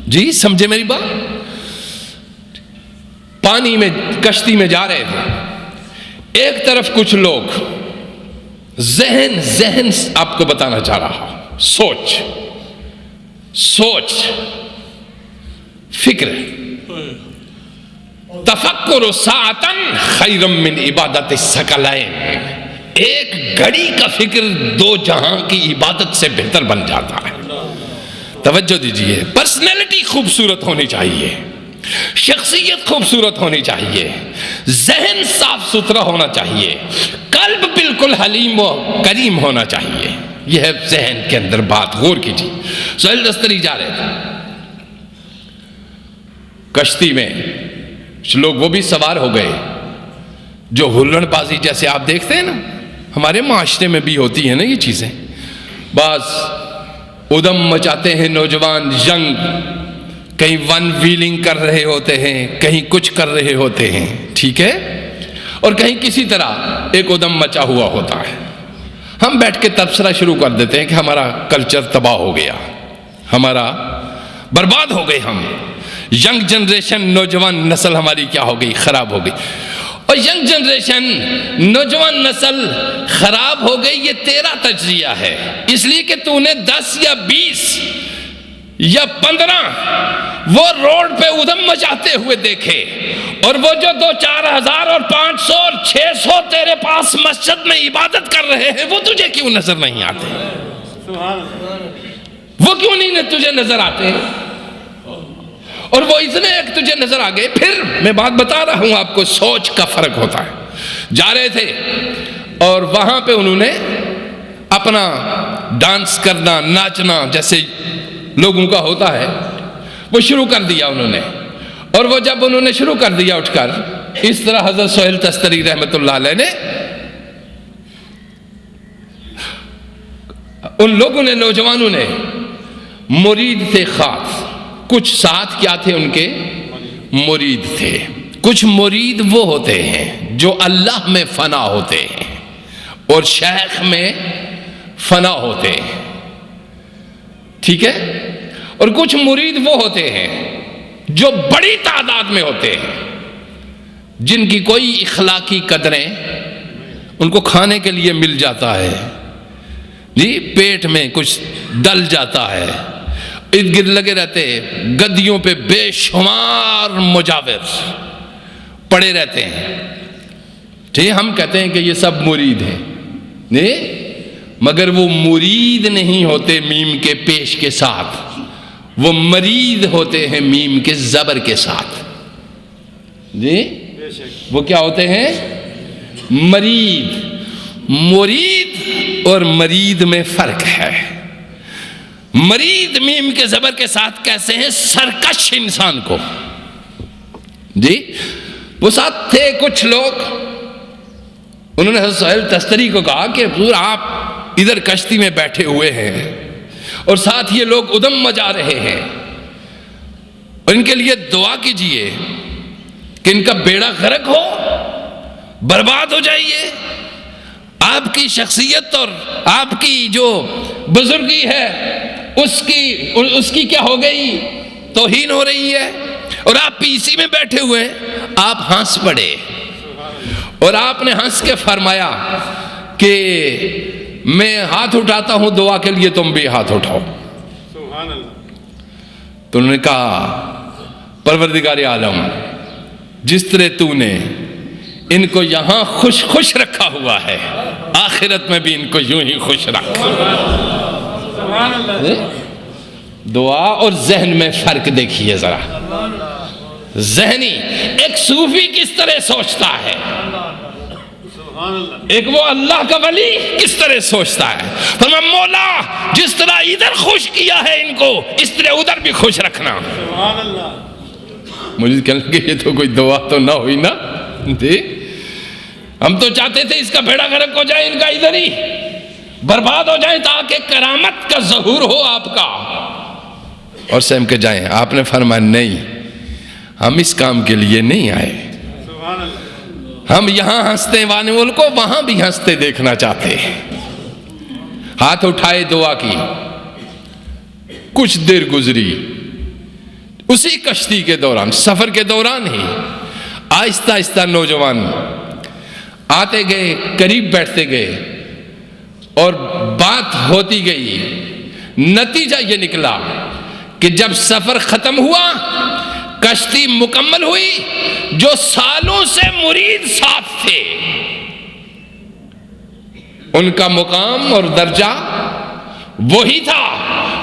جی سمجھے میری بات؟ پانی میں کشتی میں جا رہے تھے, ایک طرف کچھ لوگ ذہن آپ کو بتانا چاہ رہا, سوچ فکر, تفکر ساعتن خیر من عبادت الثقلین, ایک گھڑی کا فکر 2 جہاں کی عبادت سے بہتر بن جاتا ہے. توجہ دیجئے, پرسنالٹی خوبصورت ہونی چاہیے, شخصیت خوبصورت ہونی چاہیے, ذہن صاف ستھرا ہونا چاہیے, قلب بالکل حلیم و کریم ہونا چاہیے. یہ ہے ذہن کے اندر بات, غور کیجیے. سہیل تستری جا رہے تھے کشتی میں, لوگ وہ بھی سوار ہو گئے جو ہلن بازی جیسے آپ دیکھتے ہیں نا, ہمارے معاشرے میں بھی ہوتی ہیں نا یہ چیزیں. بعض ادم مچاتے ہیں نوجوان ینگ, کہیں ون ویلنگ کر رہے ہوتے ہیں, کہیں کچھ کر رہے ہوتے ہیں, ٹھیک ہے, اور کہیں کسی طرح ایک ادم مچا ہوا ہوتا ہے. ہم بیٹھ کے تبصرہ شروع کر دیتے ہیں کہ ہمارا کلچر تباہ ہو گیا, ہمارا برباد ہو گئے, ہم ینگ جنریشن نوجوان نسل ہماری کیا ہو گئی, خراب ہو گئی. اور ینگ جنریشن نوجوان نسل خراب ہو گئی, یہ تیرا تجزیہ ہے, اس لیے کہ تو نے 10 یا 20 یا 15 وہ روڈ پہ ادھم مچاتے ہوئے دیکھے، اور وہ جو 2-4 ہزار اور 500 اور 600 تیرے پاس مسجد میں عبادت کر رہے ہیں، وہ تجھے کیوں نظر نہیں آتے؟ وہ کیوں نہیں تجھے نظر آتے؟ اور وہ اتنے ایک تجھے نظر آگئے. پھر میں بات بتا رہا ہوں آپ کو، سوچ کا فرق ہوتا ہے. جا رہے تھے اور وہاں پہ انہوں نے اپنا ڈانس کرنا، ناچنا جیسے لوگوں کا ہوتا ہے، وہ شروع کر دیا انہوں نے. اور وہ جب انہوں نے شروع کر دیا اٹھ کر، اس طرح حضرت سہیل تستری رحمت اللہ علیہ نے، ان لوگوں نے، نوجوانوں نے، مرید تھے خاص، کچھ ساتھ کیا تھے ان کے؟ مرید تھے. کچھ مرید وہ ہوتے ہیں جو اللہ میں فنا ہوتے ہیں اور شیخ میں فنا ہوتے ہیں، ٹھیک ہے؟ اور کچھ مرید وہ ہوتے ہیں جو بڑی تعداد میں ہوتے ہیں، جن کی کوئی اخلاقی قدریں ان کو کھانے کے لیے مل جاتا ہے، جی پیٹ میں کچھ ڈل جاتا ہے، ارد گرد لگے رہتے، گدیوں پہ بے شمار مجاور پڑے رہتے ہیں. ٹھیک، ہم کہتے ہیں کہ یہ سب مرید ہیں، نہیں، مگر وہ مرید نہیں ہوتے میم کے پیش کے ساتھ، وہ مرید ہوتے ہیں میم کے زبر کے ساتھ. جی وہ کیا ہوتے ہیں؟ مرید. مرید اور مرید میں فرق ہے. مرید میم کے زبر کے ساتھ کیسے ہیں؟ سرکش انسان کو. جی وہ ساتھ تھے کچھ لوگ، انہوں نے حضرت سہیل تستری کو کہا کہ حضور آپ ادھر کشتی میں بیٹھے ہوئے ہیں اور ساتھ یہ لوگ ادم مچا رہے ہیں، اور ان کے لیے دعا کیجئے کہ ان کا بیڑا غرق ہو، برباد ہو جائیے. آپ کی شخصیت اور آپ کی جو بزرگی ہے اس کی کیا ہو گئی؟ توہین ہو رہی ہے. اور آپ پیسی میں بیٹھے ہوئے ہیں، آپ ہنس پڑے اور آپ نے ہنس کے فرمایا کہ میں ہاتھ اٹھاتا ہوں دعا کے لیے، تم بھی ہاتھ اٹھاؤ. تو انہوں نے کہا پروردگار عالم، جس طرح تو نے ان کو یہاں خوش خوش رکھا ہوا ہے، آخرت میں بھی ان کو یوں ہی خوش رکھ. دعا اور ذہن میں فرق دیکھیے ذرا. ذہنی ایک صوفی کس طرح سوچتا ہے، ایک وہ اللہ کا ولی کس طرح سوچتا ہے. فرمایا مولا جس طرح ادھر خوش کیا ہے ان کو، اس طرح ادھر بھی خوش رکھنا. مجھے کہنے لگے یہ تو کوئی دعا تو نہ ہوئی نا. ہم تو چاہتے تھے اس کا بیڑا غرق ہو جائے، ان کا ادھر ہی برباد ہو جائے، تاکہ کرامت کا ظہور ہو آپ کا اور سہم کے جائیں. آپ نے فرمایا نہیں، ہم اس کام کے لیے نہیں آئے. ہم یہاں ہنستے والوں کو وہاں بھی ہنستے دیکھنا چاہتے ہیں. ہاتھ اٹھائے، دعا کی. کچھ دیر گزری، اسی کشتی کے دوران، سفر کے دوران ہی آہستہ آہستہ نوجوان آتے گئے، قریب بیٹھتے گئے اور بات ہوتی گئی. نتیجہ یہ نکلا کہ جب سفر ختم ہوا، کشتی مکمل ہوئی، جو سالوں سے مرید ساتھ تھے ان کا مقام اور درجہ وہی تھا،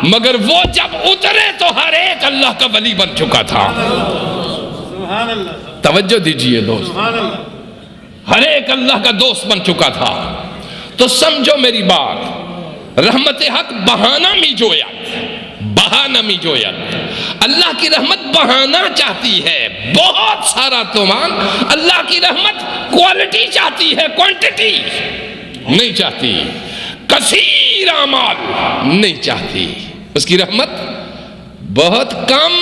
مگر وہ جب اترے تو ہر ایک اللہ کا ولی بن چکا تھا. توجہ دیجئے دوست، ہر ایک اللہ کا دوست بن چکا تھا. تو سمجھو میری بات، رحمت حق بہانہ می جویت، بہانہ می جویت. اللہ کی رحمت بہانہ چاہتی ہے، بہت سارا تومان. اللہ کی رحمت کوالٹی چاہتی ہے، کوانٹیٹی نہیں چاہتی. کثیر اعمال نہیں چاہتی. اس کی رحمت بہت کم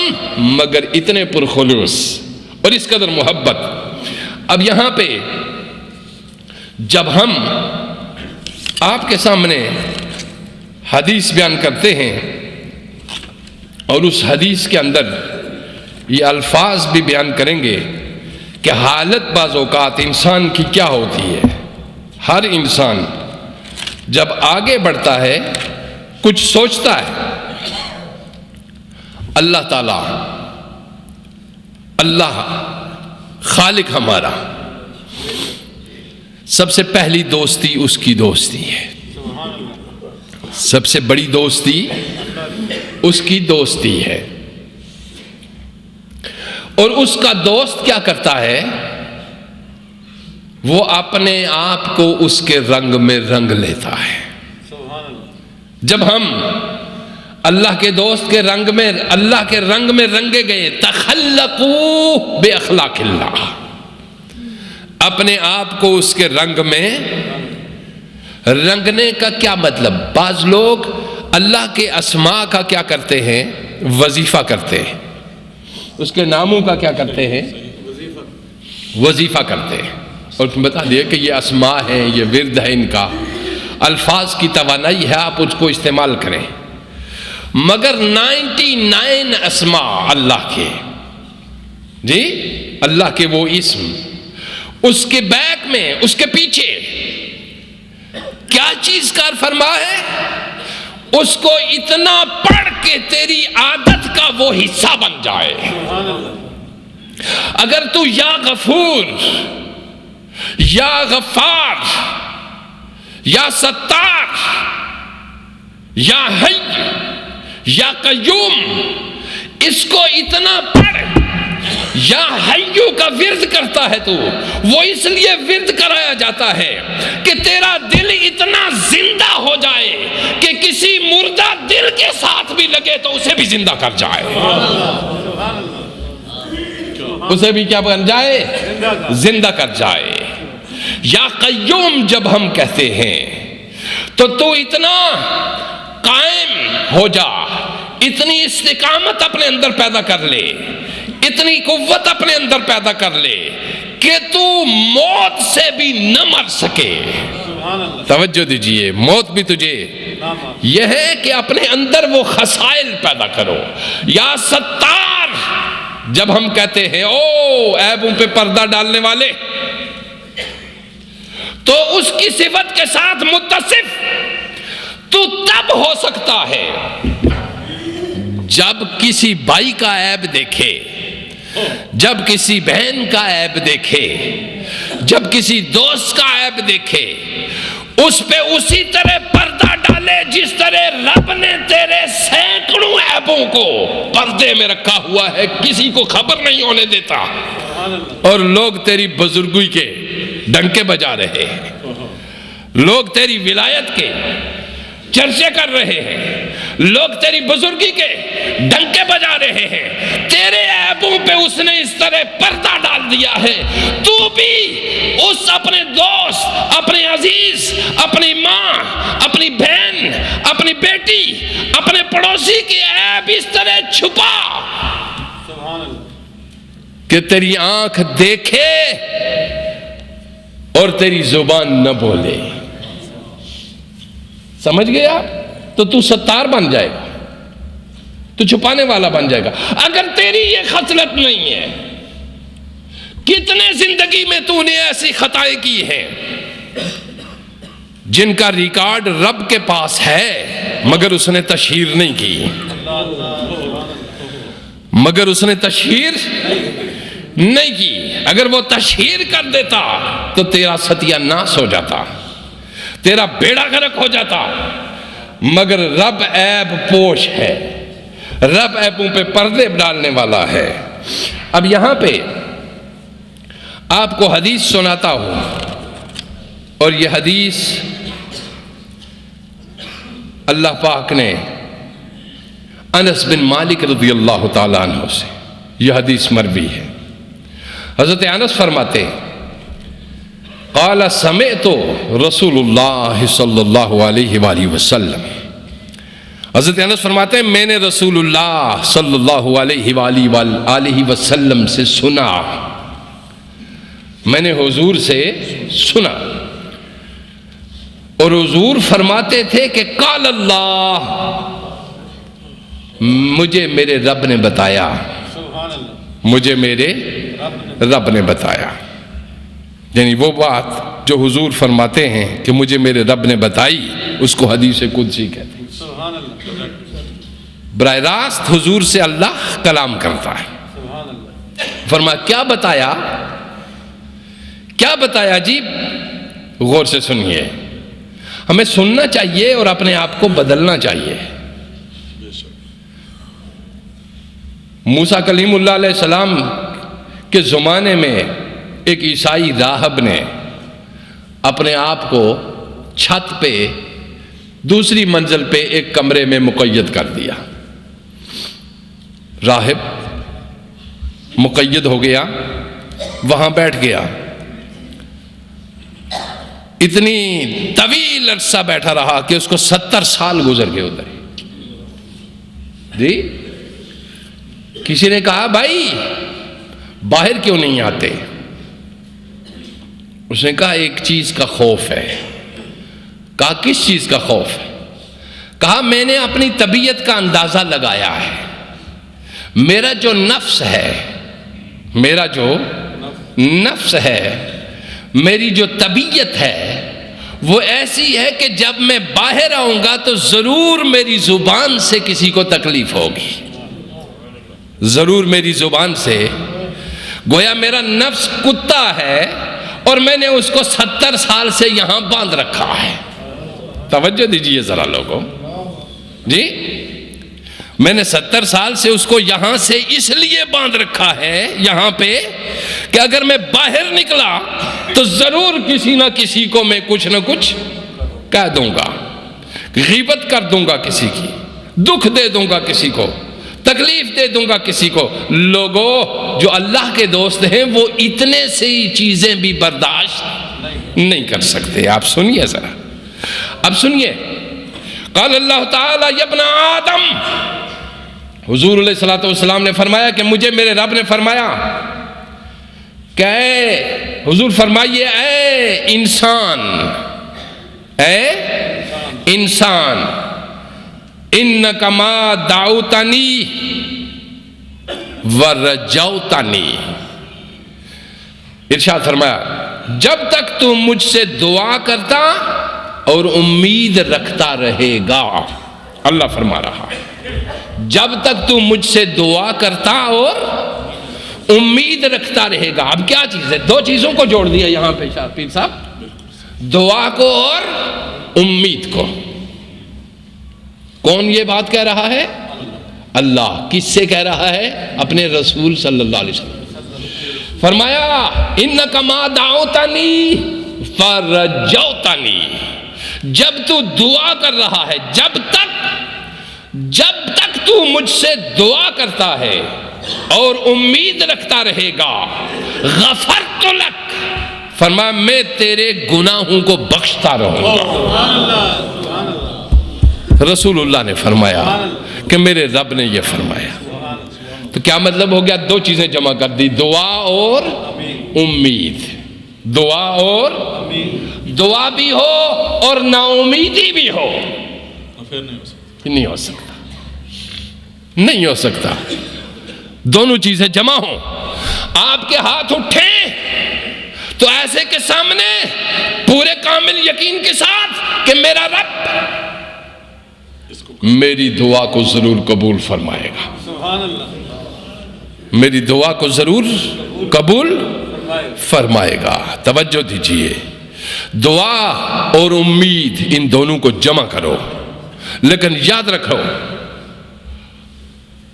مگر اتنے پرخلوص اور اس قدر محبت. اب یہاں پہ جب ہم آپ کے سامنے حدیث بیان کرتے ہیں اور اس حدیث کے اندر یہ الفاظ بھی بیان کریں گے کہ حالت بعض اوقات انسان کی کیا ہوتی ہے. ہر انسان جب آگے بڑھتا ہے کچھ سوچتا ہے، اللہ تعالی، اللہ خالق ہمارا، سب سے پہلی دوستی اس کی دوستی ہے، سب سے بڑی دوستی اس کی دوستی ہے۔ اور اس کا دوست کیا کرتا ہے؟ وہ اپنے آپ کو اس کے رنگ میں رنگ لیتا ہے۔ جب ہم اللہ کے دوست کے رنگ میں، اللہ کے رنگ میں رنگے گئے، تخلقوا باخلاق اللہ، اپنے آپ کو اس کے رنگ میں رنگنے کا کیا مطلب؟ بعض لوگ اللہ کے اسماء کا کیا کرتے ہیں؟ وظیفہ کرتے ہیں، اس کے ناموں کا کیا کرتے ہیں؟ وظیفہ کرتے ہیں، اور تم بتا دیے کہ یہ اسماء ہیں، یہ ورد ہے ان کا، الفاظ کی توانائی ہے، آپ اس کو استعمال کریں۔ مگر 99 اسماء اللہ کے، جی اللہ کے وہ اسم، اس کے بیک میں، اس کے پیچھے کیا چیز کار فرما ہے؟ اس کو اتنا پڑھ کے تیری عادت کا وہ حصہ بن جائے۔ اگر تو یا غفور، یا غفار، یا ستار، یا حی، یا قیوم، اس کو اتنا پڑھ، یا حیو کا ورد کرتا ہے تو وہ اس لیے ورد کرایا جاتا ہے کہ تیرا دل اتنا زندہ ہو جائے کہ کسی مردہ دل کے ساتھ بھی لگے تو اسے بھی زندہ کر جائے، اسے بھی کیا بن جائے؟ زندہ کر جائے۔ یا قیوم جب ہم کہتے ہیں تو اتنا قائم ہو جا، اتنی استقامت اپنے اندر پیدا کر لے، اتنی قوت اپنے اندر پیدا کر لے کہ تو موت سے بھی نہ مر سکے۔ توجہ دیجئے، موت بھی تجھے یہ ہے کہ اپنے اندر وہ خصائل پیدا کرو۔ یا ستار جب ہم کہتے ہیں او عیبوں پہ پردہ ڈالنے والے، تو اس کی صفت کے ساتھ متصف تو تب ہو سکتا ہے جب کسی بھائی کا عیب دیکھے، جب کسی بہن کا عیب دیکھے، جب کسی دوست کا عیب دیکھے، اس پہ اسی طرح پردہ ڈالے جس طرح رب نے تیرے سینکڑوں عیبوں کو پردے میں رکھا ہوا ہے، کسی کو خبر نہیں ہونے دیتا، اور لوگ تیری بزرگی کے ڈنکے بجا رہے ہیں، لوگ تیری ولایت کے چرچے کر رہے ہیں، لوگ تیری بزرگی کے ڈنکے بجا رہے ہیں، تیرے عیبوں پہ اس نے اس طرح پردہ ڈال دیا ہے، تو بھی اس اپنے دوست، اپنے عزیز، اپنی ماں، اپنی بہن، اپنی بیٹی، اپنے پڑوسی کی عیب اس طرح چھپا کہ تیری آنکھ دیکھے اور تیری زبان نہ بولے۔ سمجھ گیا؟ تو ستار بن جائے گا، تو چھپانے والا بن جائے گا۔ اگر تیری یہ خصلت نہیں ہے، کتنے زندگی میں تو نے ایسی خطائیں کی ہیں جن کا ریکارڈ رب کے پاس ہے، مگر اس نے تشہیر نہیں کی، مگر اس نے تشہیر نہیں کی۔ اگر وہ تشہیر کر دیتا تو تیرا ستیہ ناس ہو جاتا، تیرا بیڑا غرق ہو جاتا، مگر رب عیب پوش ہے، رب عیبوں پہ پردے ڈالنے والا ہے۔ اب یہاں پہ آپ کو حدیث سناتا ہوں، اور یہ حدیث اللہ پاک نے انس بن مالک رضی اللہ تعالیٰ عنہ سے، یہ حدیث مروی ہے۔ حضرت انس فرماتے ہیں قال سمعت رسول اللہ صلی اللہ علیہ وآلہ وسلم، حضرت انس فرماتے ہیں میں نے رسول اللہ صلی اللہ علیہ وآلہ وسلم سے سنا، میں نے حضور سے سنا، اور حضور فرماتے تھے کہ قال اللہ، مجھے میرے رب نے بتایا، مجھے میرے رب نے بتایا، یعنی وہ بات جو حضور فرماتے ہیں کہ مجھے میرے رب نے بتائی، اس کو حدیث قدسی کہتے ہیں۔ براہ راست حضور سے اللہ کلام کرتا ہے. فرمایا کیا بتایا جی؟ غور سے سنیے. ہمیں سننا چاہیے اور اپنے آپ کو بدلنا چاہیے. موسیٰ کلیم اللہ علیہ السلام کے زمانے میں ایک عیسائی راہب نے اپنے آپ کو چھت پہ دوسری منزل پہ ایک کمرے میں مقید کر دیا. راہب مقید ہو گیا، وہاں بیٹھ گیا. اتنی طویل عرصہ بیٹھا رہا کہ اس کو 70 سال گزر گئے ادھر. جی کسی نے کہا بھائی باہر کیوں نہیں آتے؟ اس نے کہا ایک چیز کا خوف ہے. کہا کس چیز کا خوف ہے؟ کہا میں نے اپنی طبیعت کا اندازہ لگایا ہے. میرا جو نفس ہے میری جو طبیعت ہے وہ ایسی ہے کہ جب میں باہر آؤں گا تو ضرور میری زبان سے کسی کو تکلیف ہوگی. ضرور میری زبان سے. گویا میرا نفس کتا ہے اور میں نے اس کو 70 سال سے یہاں باندھ رکھا ہے. توجہ دیجئے ذرا لوگوں. جی میں نے 70 سال سے اس کو یہاں سے اس لیے باندھ رکھا ہے یہاں پہ کہ اگر میں باہر نکلا تو ضرور کسی نہ کسی کو میں کچھ نہ کچھ کہہ دوں گا، غیبت کر دوں گا کسی کی، دکھ دے دوں گا کسی کو، تکلیف دے دوں گا کسی کو. لوگوں جو اللہ کے دوست ہیں وہ اتنے سے ہی چیزیں بھی برداشت نہیں کر سکتے. آپ سنیے ذرا، اب سنیے. قال اللہ تعالی یا ابن آدم، حضور علیہ الصلوۃ والسلام نے فرمایا کہ مجھے میرے رب نے فرمایا کہ اے حضور فرمائیے اے انسان انک ما دعوتنی ورجوتنی. ارشاد فرمایا جب تک تو مجھ سے دعا کرتا اور امید رکھتا رہے گا. اللہ فرما رہا ہے جب تک تو مجھ سے دعا کرتا اور امید رکھتا رہے گا. اب کیا چیز ہے؟ دو چیزوں کو جوڑ دیا یہاں پہ پیر صاحب، دعا کو اور امید کو. کون یہ بات کہہ رہا ہے؟ اللہ. کس سے کہہ رہا ہے؟ اپنے رسول صلی اللہ علیہ وسلم. فرمایا انک ما دعوتنی فرجوتنی. جب تو دعا کر رہا ہے، جب تک تو مجھ سے دعا کرتا ہے اور امید رکھتا رہے گا، غفرت لک، فرمایا میں تیرے گناہوں کو بخشتا رہوں گا. رسول اللہ نے فرمایا کہ میرے رب نے یہ فرمایا. تو کیا مطلب ہو گیا؟ دو چیزیں جمع کر دی، دعا اور امید. دعا اور دعا بھی ہو اور نا امیدی بھی ہو. نہیں ہو سکتا. دونوں چیزیں جمع ہوں. آپ کے ہاتھ اٹھیں تو ایسے کے سامنے پورے کامل یقین کے ساتھ کہ میرا رب میری دعا کو ضرور قبول فرمائے گا. میری دعا کو ضرور قبول فرمائے گا. توجہ دیجئے. دعا اور امید ان دونوں کو جمع کرو. لیکن یاد رکھو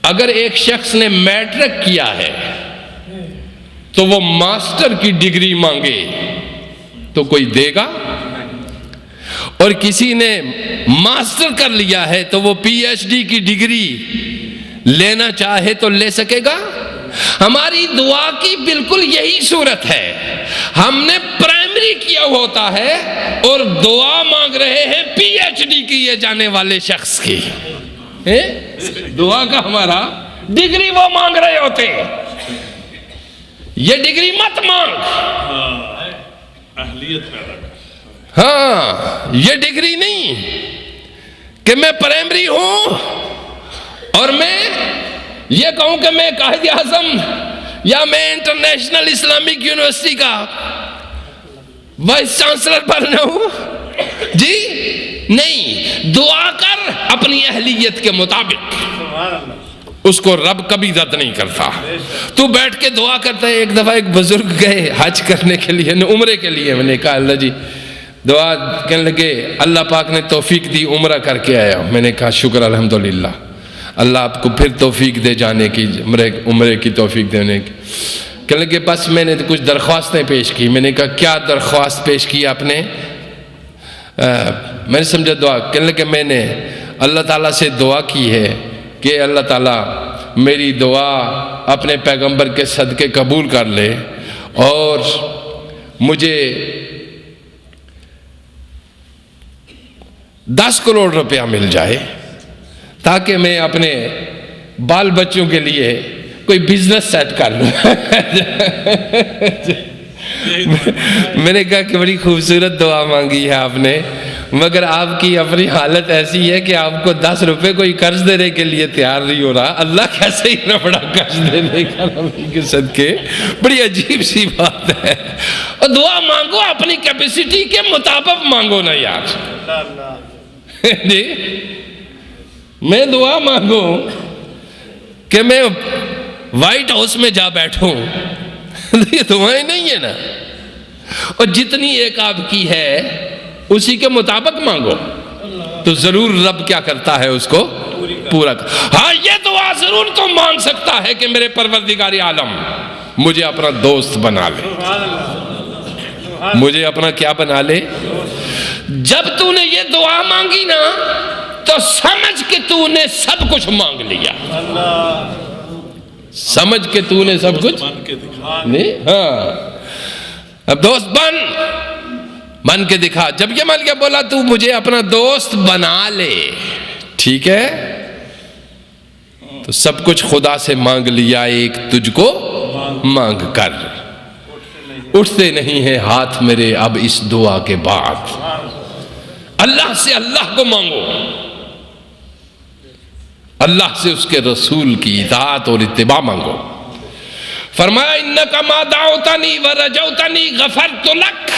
اگر ایک شخص نے میٹرک کیا ہے تو وہ ماسٹر کی ڈگری مانگے تو کوئی دے گا؟ اور کسی نے ماسٹر کر لیا ہے تو وہ پی ایچ ڈی کی ڈگری لینا چاہے تو لے سکے گا؟ ہماری دعا کی بالکل یہی صورت ہے. ہم نے پرائمری کیا ہوتا ہے اور دعا مانگ رہے ہیں پی ایچ ڈی کیے جانے والے شخص کی. دعا کا ہمارا ڈگری وہ مانگ رہے ہوتے. یہ ڈگری مت مانگ. اہلیت پیدا کر. ہاں یہ ڈگری نہیں کہ میں پرائمری ہوں اور میں یہ کہوں کہ میں قائد اعظم یا میں انٹرنیشنل اسلامک یونیورسٹی کا وائس چانسلر بننا ہوں. جی نہیں. دعا کر اپنی اہلیت کے مطابق. اس کو رب کبھی رد نہیں کرتا. تو بیٹھ کے دعا کرتا ہے. ایک دفعہ ایک بزرگ گئے حج کرنے کے لیے, عمرے کے لیے. میں نے کہا اللہ جی دعا, کہنے لگے اللہ پاک نے توفیق دی, عمرہ کر کے آیا. میں نے کہا شکر الحمدللہ, اللہ آپ کو پھر توفیق دے جانے کی, عمرے کی توفیق دینے کی. کہنے لگے بس میں نے کچھ درخواستیں پیش کی. میں نے کہا کیا درخواست پیش کی آپ نے؟ میں نے سمجھا دعا. کہنے لگے میں نے اللہ تعالیٰ سے دعا کی ہے کہ اللہ تعالیٰ میری دعا اپنے پیغمبر کے صدقے قبول کر لے اور مجھے 10 کروڑ روپیہ مل جائے تاکہ میں اپنے بال بچوں کے لیے کوئی بزنس سیٹ کر لوں. میں نے کہا کہ بڑی خوبصورت دعا مانگی ہے آپ نے, مگر آپ کی اپنی حالت ایسی ہے کہ آپ کو 10 روپے کوئی قرض دینے کے لیے تیار نہیں ہو رہا. اللہ کیسے اتنا بڑا قرض دینے کا نبی کے صدقے؟ بڑی عجیب سی بات ہے. اور دعا مانگو اپنی کیپیسٹی کے مطابق مانگو نا یار. جی میں دعا مانگوں کہ میں وائٹ ہاؤس میں جا بیٹھوں, یہ دعائیں نہیں ہے نا. اور جتنی ایک آپ کی ہے اسی کے مطابق مانگو تو ضرور رب کیا کرتا ہے اس کو پورا کر. ہاں یہ دعا ضرور تو مانگ سکتا ہے کہ میرے پروردگار عالم مجھے اپنا دوست بنا لے. مجھے اپنا کیا بنا لے؟ جب تو نے یہ دعا مانگی نا تو سمجھ کے تو نے سب کچھ مانگ لیا. سمجھ کے تو نے سب کچھ نہیں. ہاں اب دوست بن کے دکھا. جب یہ مان کے بولا تو مجھے اپنا دوست بنا لے, ٹھیک ہے, تو سب کچھ خدا سے مانگ لیا. ایک تجھ کو مانگ کر اٹھتے نہیں ہیں ہاتھ میرے اب اس دعا کے بعد. اللہ سے اللہ کو مانگو, اللہ سے اس کے رسول کی اطاعت اور اتباع مانگو. فرمایا انکا ما دعوتنی ورجوتنی غفرت لک.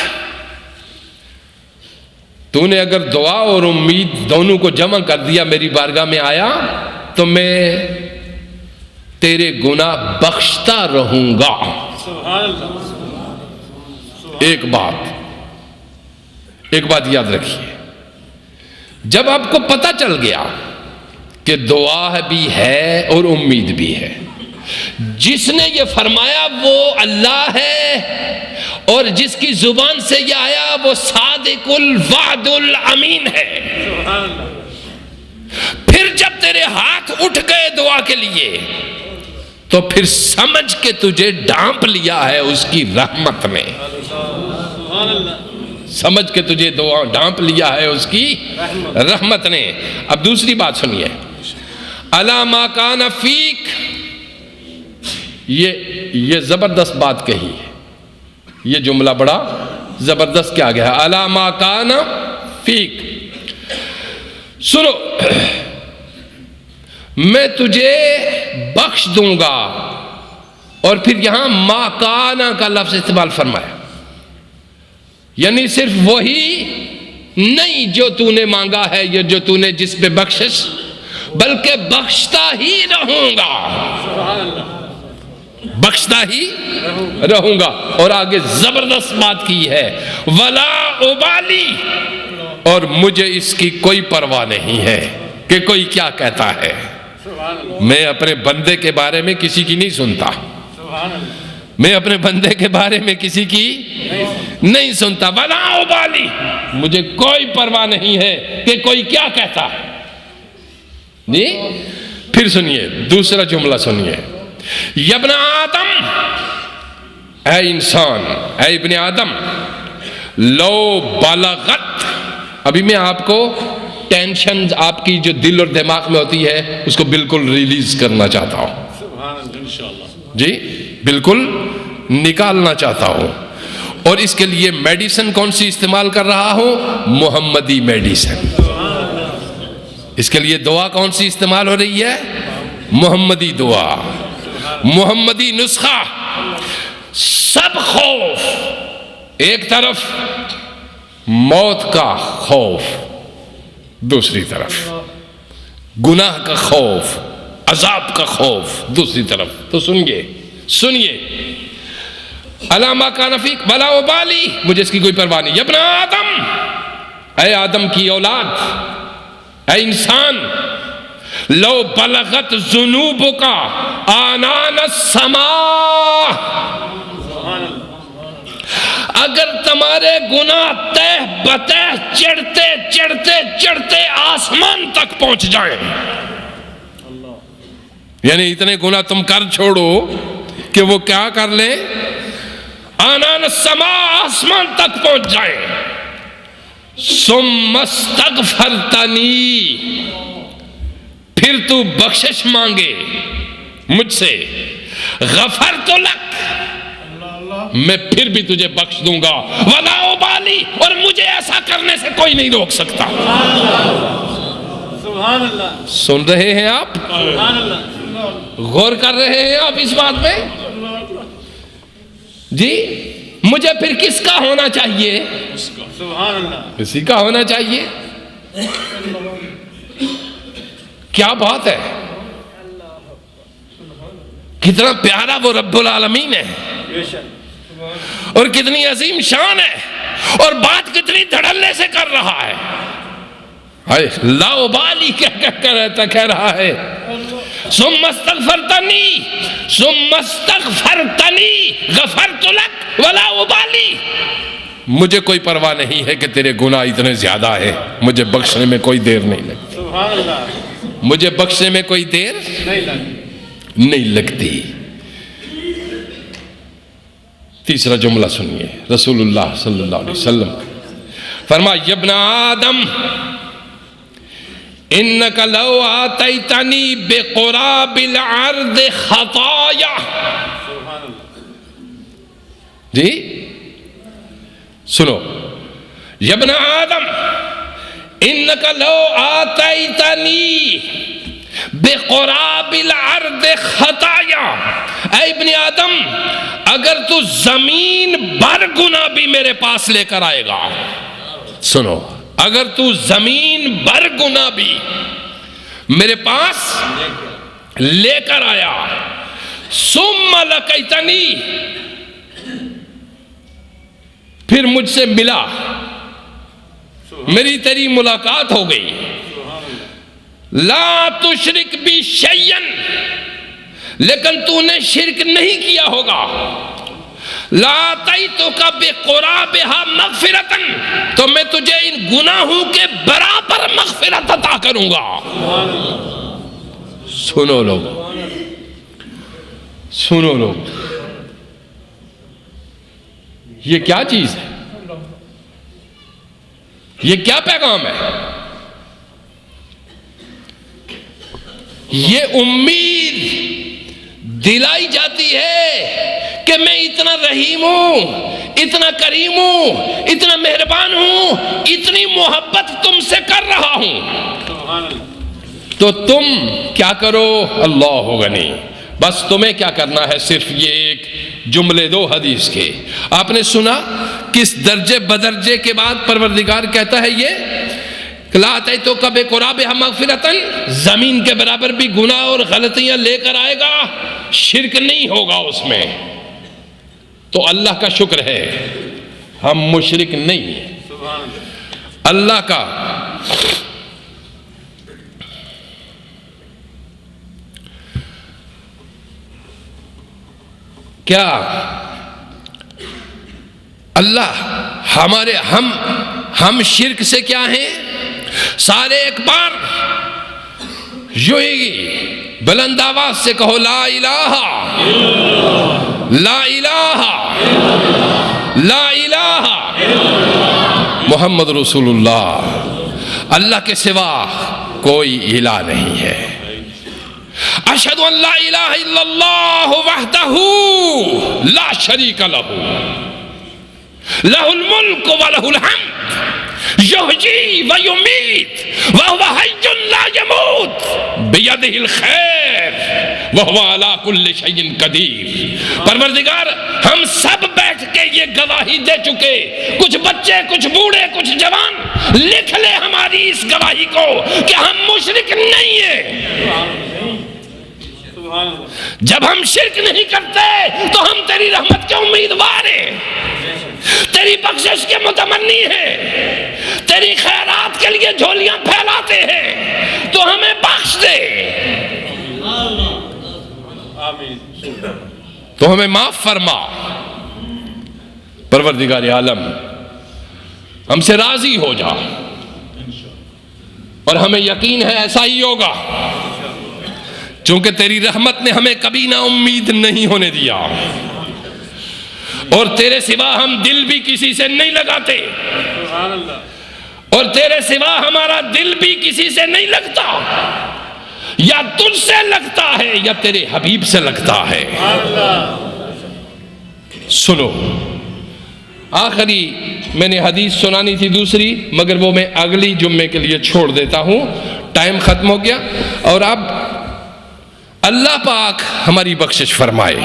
تو نے اگر دعا اور امید دونوں کو جمع کر دیا, میری بارگاہ میں آیا, تو میں تیرے گناہ بخشتا رہوں گا. ایک بات یاد رکھیے, جب آپ کو پتہ چل گیا کہ دعا بھی ہے اور امید بھی ہے, جس نے یہ فرمایا وہ اللہ ہے اور جس کی زبان سے یہ آیا وہ صادق الوعد الامین ہے. پھر جب تیرے ہاتھ اٹھ گئے دعا کے لیے تو پھر سمجھ کے تجھے ڈھانپ لیا ہے اس کی رحمت نے. سمجھ کے تجھے دعا ڈھانپ لیا ہے اس کی رحمت نے. اب دوسری بات سنیے, الا ما کان فیک, یہ زبردست بات کہی ہے. یہ جملہ بڑا زبردست کیا گیا ہے, الا ما کان فیک. سنو, میں تجھے بخش دوں گا. اور پھر یہاں ما کان کا لفظ استعمال فرمایا, یعنی صرف وہی نہیں جو تو نے مانگا ہے یا جو تو نے جس پہ بخشش, بلکہ بخشتا ہی رہوں گا. بخشتا ہی رہوں گا. اور آگے زبردست بات کی ہے, ولا ابالی, اور مجھے اس کی کوئی پرواہ نہیں ہے کہ کوئی کیا کہتا ہے. میں اپنے بندے کے بارے میں کسی کی نہیں سنتا. میں اپنے بندے کے بارے میں کسی کی نہیں سنتا. ولا ابالی, مجھے کوئی پرواہ نہیں ہے کہ کوئی کیا کہتا ہے. نہیں, پھر سنیے دوسرا جملہ سنیے, یا ابن آدم, اے انسان, اے ابن آدم, لو بلغت. ابھی میں آپ کو ٹینشن آپ کی جو دل اور دماغ میں ہوتی ہے اس کو بالکل ریلیز کرنا چاہتا ہوں. جی بالکل نکالنا چاہتا ہوں. اور اس کے لیے میڈیسن کون سی استعمال کر رہا ہوں؟ محمدی میڈیسن. اس کے لیے دعا کون سی استعمال ہو رہی ہے؟ محمدی دعا, محمدی نسخہ. سب خوف ایک طرف, موت کا خوف دوسری طرف, گناہ کا خوف عذاب کا خوف دوسری طرف. تو سنیے علامہ کا نفیق ولا ابالی، مجھے اس کی کوئی پرواہ نہیں. ابن آدم، اے آدم کی اولاد، اے انسان، لو بلغت ذنوبک آنان السماء، اگر تمہارے گناہ تہ بتہ چڑھتے چڑھتے چڑھتے آسمان تک پہنچ جائیں، یعنی اتنے گناہ تم کر چھوڑو کہ وہ کیا کر لیں؟ آنان السماء، آسمان تک پہنچ جائیں. ثم استغفرتنی، پھر تو بخشش مانگے مجھ سے، غفرت لک، میں پھر بھی تجھے بخش دوں گا. ولا ابالی، اور مجھے ایسا کرنے سے کوئی نہیں روک سکتا. سبحان اللہ. سن رہے ہیں آپ؟ سبحان اللہ. غور کر رہے ہیں آپ اس بات میں؟ جی مجھے پھر کس کا ہونا چاہیے؟ سبحان اللہ. کسی کا ہونا چاہیے. کیا بات ہے، کتنا پیارا وہ رب العالمین ہے، بے شک. اور کتنی عظیم شان ہے، اور بات کتنی دھڑلے سے کر رہا ہے. لا ابالی کہہ رہا ہے. ثم استغفرتنی غفرت لک ولا ابالی، مجھے کوئی پرواہ نہیں ہے کہ تیرے گناہ اتنے زیادہ ہیں، مجھے بخشنے میں کوئی دیر نہیں لگتی. سبحان اللہ. مجھے بخشنے میں کوئی دیر نہیں لگتی. تیسرا جملہ سنیے، رسول اللہ صلی اللہ علیہ وسلم فرمایا یا ابن آدم انک لو آتیتنی بقراب الارض خطایا. جی سنو، یا ابن آدم انک لو آتیتنی بقراب الارض خطایا، اے ابن آدم اگر تو زمین بھر گناہ بھی میرے پاس لے کر آئے گا، سنو، اگر تو زمین بھر گناہ بھی میرے پاس لے کر آیا، ثم لقیتنی، پھر مجھ سے ملا، میری تیری ملاقات ہو گئی، لا تشرک بی شیئا، لیکن تو نے شرک نہیں کیا ہوگا، لا تیتک بقرابها مغفرتا، تو میں تجھے ان گناہوں کے برابر مغفرت عطا کروں گا. سنو لوگ، یہ کیا چیز ہے؟ یہ کیا پیغام ہے؟ یہ امید دلائی جاتی ہے کہ میں اتنا رحیم ہوں، اتنا کریم ہوں، اتنا مہربان ہوں، اتنی محبت تم سے کر رہا ہوں، تو تم کیا کرو؟ اللہ غنی. بس تمہیں کیا کرنا ہے؟ صرف یہ ایک جملے دو حدیث کے. آپ نے سنا کس درجے بدرجے کے بعد پروردگار کہتا ہے یہ لا تیتک بقرابها مغفرتا، زمین کے برابر بھی گناہ اور غلطیاں لے کر آئے گا، شرک نہیں ہوگا اس میں. تو اللہ کا شکر ہے ہم مشرک نہیں ہیں. اللہ کا کیا اللہ ہمارے ہم شرک سے کیا ہیں؟ سارے ایک بار یوں ہی بلند آواز سے کہو لا الہ لا الہ لا الہ محمد رسول اللہ. اللہ کے سوا کوئی الہ نہیں ہے. اشہد ان لا الہ الا اللہ وحدہ لا شریک لہ لہ الملک ولہ الحمد یحیی و یمیت وہو حی لا یموت بیدہ الخیر وہو علی کل شیء قدیر. پروردگار ہم سب بیٹھ کے یہ گواہی دے چکے، کچھ بچے، کچھ بوڑھے، کچھ جوان، لکھ لے ہماری اس گواہی کو کہ ہم مشرک نہیں ہیں. سبحان اللہ جب ہم شرک نہیں کرتے تو ہم تیری رحمت کے امیدوار ہیں، تیری بخشش کے متمنی ہیں، تیری خیرات کے لیے جھولیاں پھیلاتے ہیں، تو ہمیں بخش دے، آمین تو ہمیں معاف فرما۔ پروردگار عالم ہم سے راضی ہو جا، اور ہمیں یقین ہے ایسا ہی ہوگا، چونکہ تیری رحمت نے ہمیں کبھی نا امید نہیں ہونے دیا، اور تیرے سوا ہم دل بھی کسی سے نہیں لگاتے، سبحان اللہ اور تیرے سوا ہمارا دل بھی کسی سے نہیں لگتا، یا تجھ سے لگتا ہے یا تیرے حبیب سے لگتا ہے۔ سبحان اللہ سنو، آخری میں نے حدیث سنانی تھی دوسری، مگر وہ میں اگلی جمعے کے لیے چھوڑ دیتا ہوں، ٹائم ختم ہو گیا۔ اور اب اللہ پاک ہماری بخشش فرمائے۔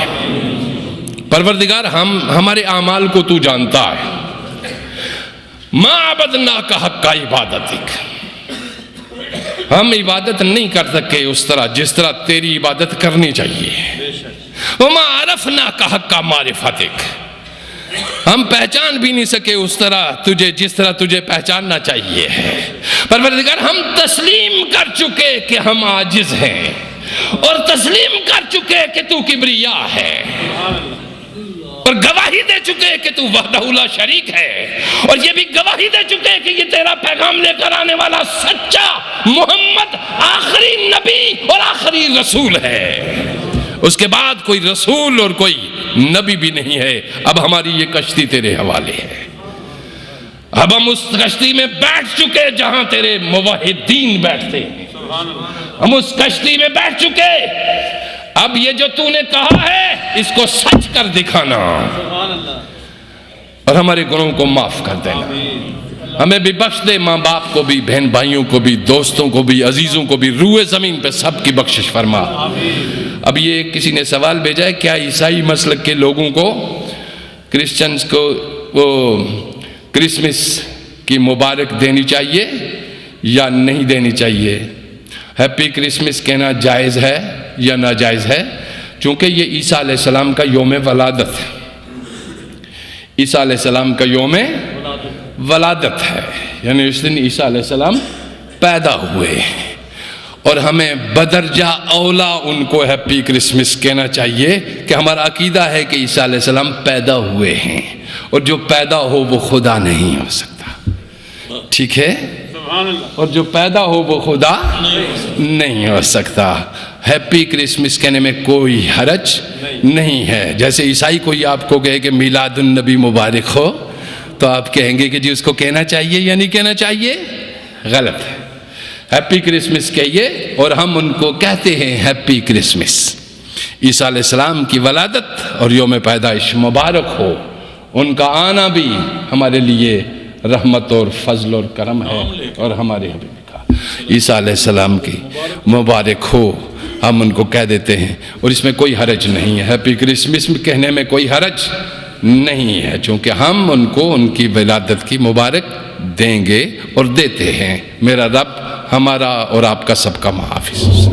پروردگار ہمارے اعمال کو تو جانتا ہے، ما عبدناک حق عبادتک، ہم عبادت نہیں کر سکے اس طرح جس طرح تیری عبادت کرنی چاہیے، بے شک وما عرفناک حق معرفتک، ہم پہچان بھی نہیں سکے اس طرح تجھے جس طرح تجھے پہچاننا چاہیے ہے۔ پروردگار ہم تسلیم کر چکے کہ ہم عاجز ہیں، اور تسلیم کر چکے کہ تو کبریا ہے، سبحان اللہ اور گواہی دے چکے کہ تو وحدہ لا شریک ہے، اور یہ بھی گواہی دے چکے کہ یہ تیرا پیغام لے کر آنے والا سچا محمد آخری نبی اور آخری رسول ہے، اس کے بعد کوئی رسول اور کوئی نبی بھی نہیں ہے۔ اب ہماری یہ کشتی تیرے حوالے ہے، اب ہم اس کشتی میں بیٹھ چکے جہاں تیرے موحدین بیٹھتے ہیں، سبحان اللہ ہم اس کشتی میں بیٹھ چکے، اب یہ جو تو نے کہا ہے اس کو سچ کر دکھانا، سبحان اللہ اور ہمارے گناہوں کو معاف کر دینا، ہمیں بھی بخش دے، ماں باپ کو بھی، بہن بھائیوں کو بھی، دوستوں کو بھی، عزیزوں کو بھی، روئے زمین پہ سب کی بخشش فرما۔ اب یہ کسی نے سوال بھیجا ہے، کیا عیسائی مسلک کے لوگوں کو، کرسچنز کو وہ کرسمس کی مبارک دینی چاہیے یا نہیں دینی چاہیے؟ ہیپی کرسمس کہنا جائز ہے یا ناجائز ہے؟ چونکہ یہ عیسیٰ علیہ السلام کا یوم ولادت ہے، عیسیٰ علیہ السلام کا یوم ولادت ہے، یعنی اس دن عیسیٰ علیہ السلام پیدا ہوئے، اور ہمیں بدرجہ اولا ان کو ہیپی کرسمس کہنا چاہیے کہ ہمارا عقیدہ ہے کہ عیسیٰ علیہ السلام پیدا ہوئے ہیں، اور جو پیدا ہو وہ خدا نہیں ہو سکتا، ٹھیک ہے؟ سبحان اللہ اور جو پیدا ہو وہ خدا نہیں ہو سکتا۔ ہیپی کرسمس کہنے میں کوئی حرج نہیں ہے۔ جیسے عیسائی کوئی آپ کو کہے کہ میلاد النبی مبارک ہو، تو آپ کہیں گے کہ جی اس کو کہنا چاہیے یا نہیں کہنا چاہیے؟ غلط ہے، ہیپی کرسمس کہیے، اور ہم ان کو کہتے ہیں ہیپی کرسمس۔ عیسیٰ علیہ السلام کی ولادت اور یوم پیدائش مبارک ہو، ان کا آنا بھی ہمارے لیے رحمت اور فضل اور کرم ہے، اور ہمارے حبیب کا عیسیٰ علیہ السلام کی مبارک ہو، ہم ان کو کہہ دیتے ہیں، اور اس میں کوئی حرج نہیں ہے، ہیپی کرسمس کہنے میں کوئی حرج نہیں ہے، چونکہ ہم ان کو ان کی ولادت کی مبارک دیں گے اور دیتے ہیں۔ میرا رب ہمارا اور آپ کا سب کا محافظ۔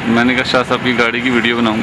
میں نے کہا شاہ صاحب کی گاڑی کی ویڈیو بناؤں۔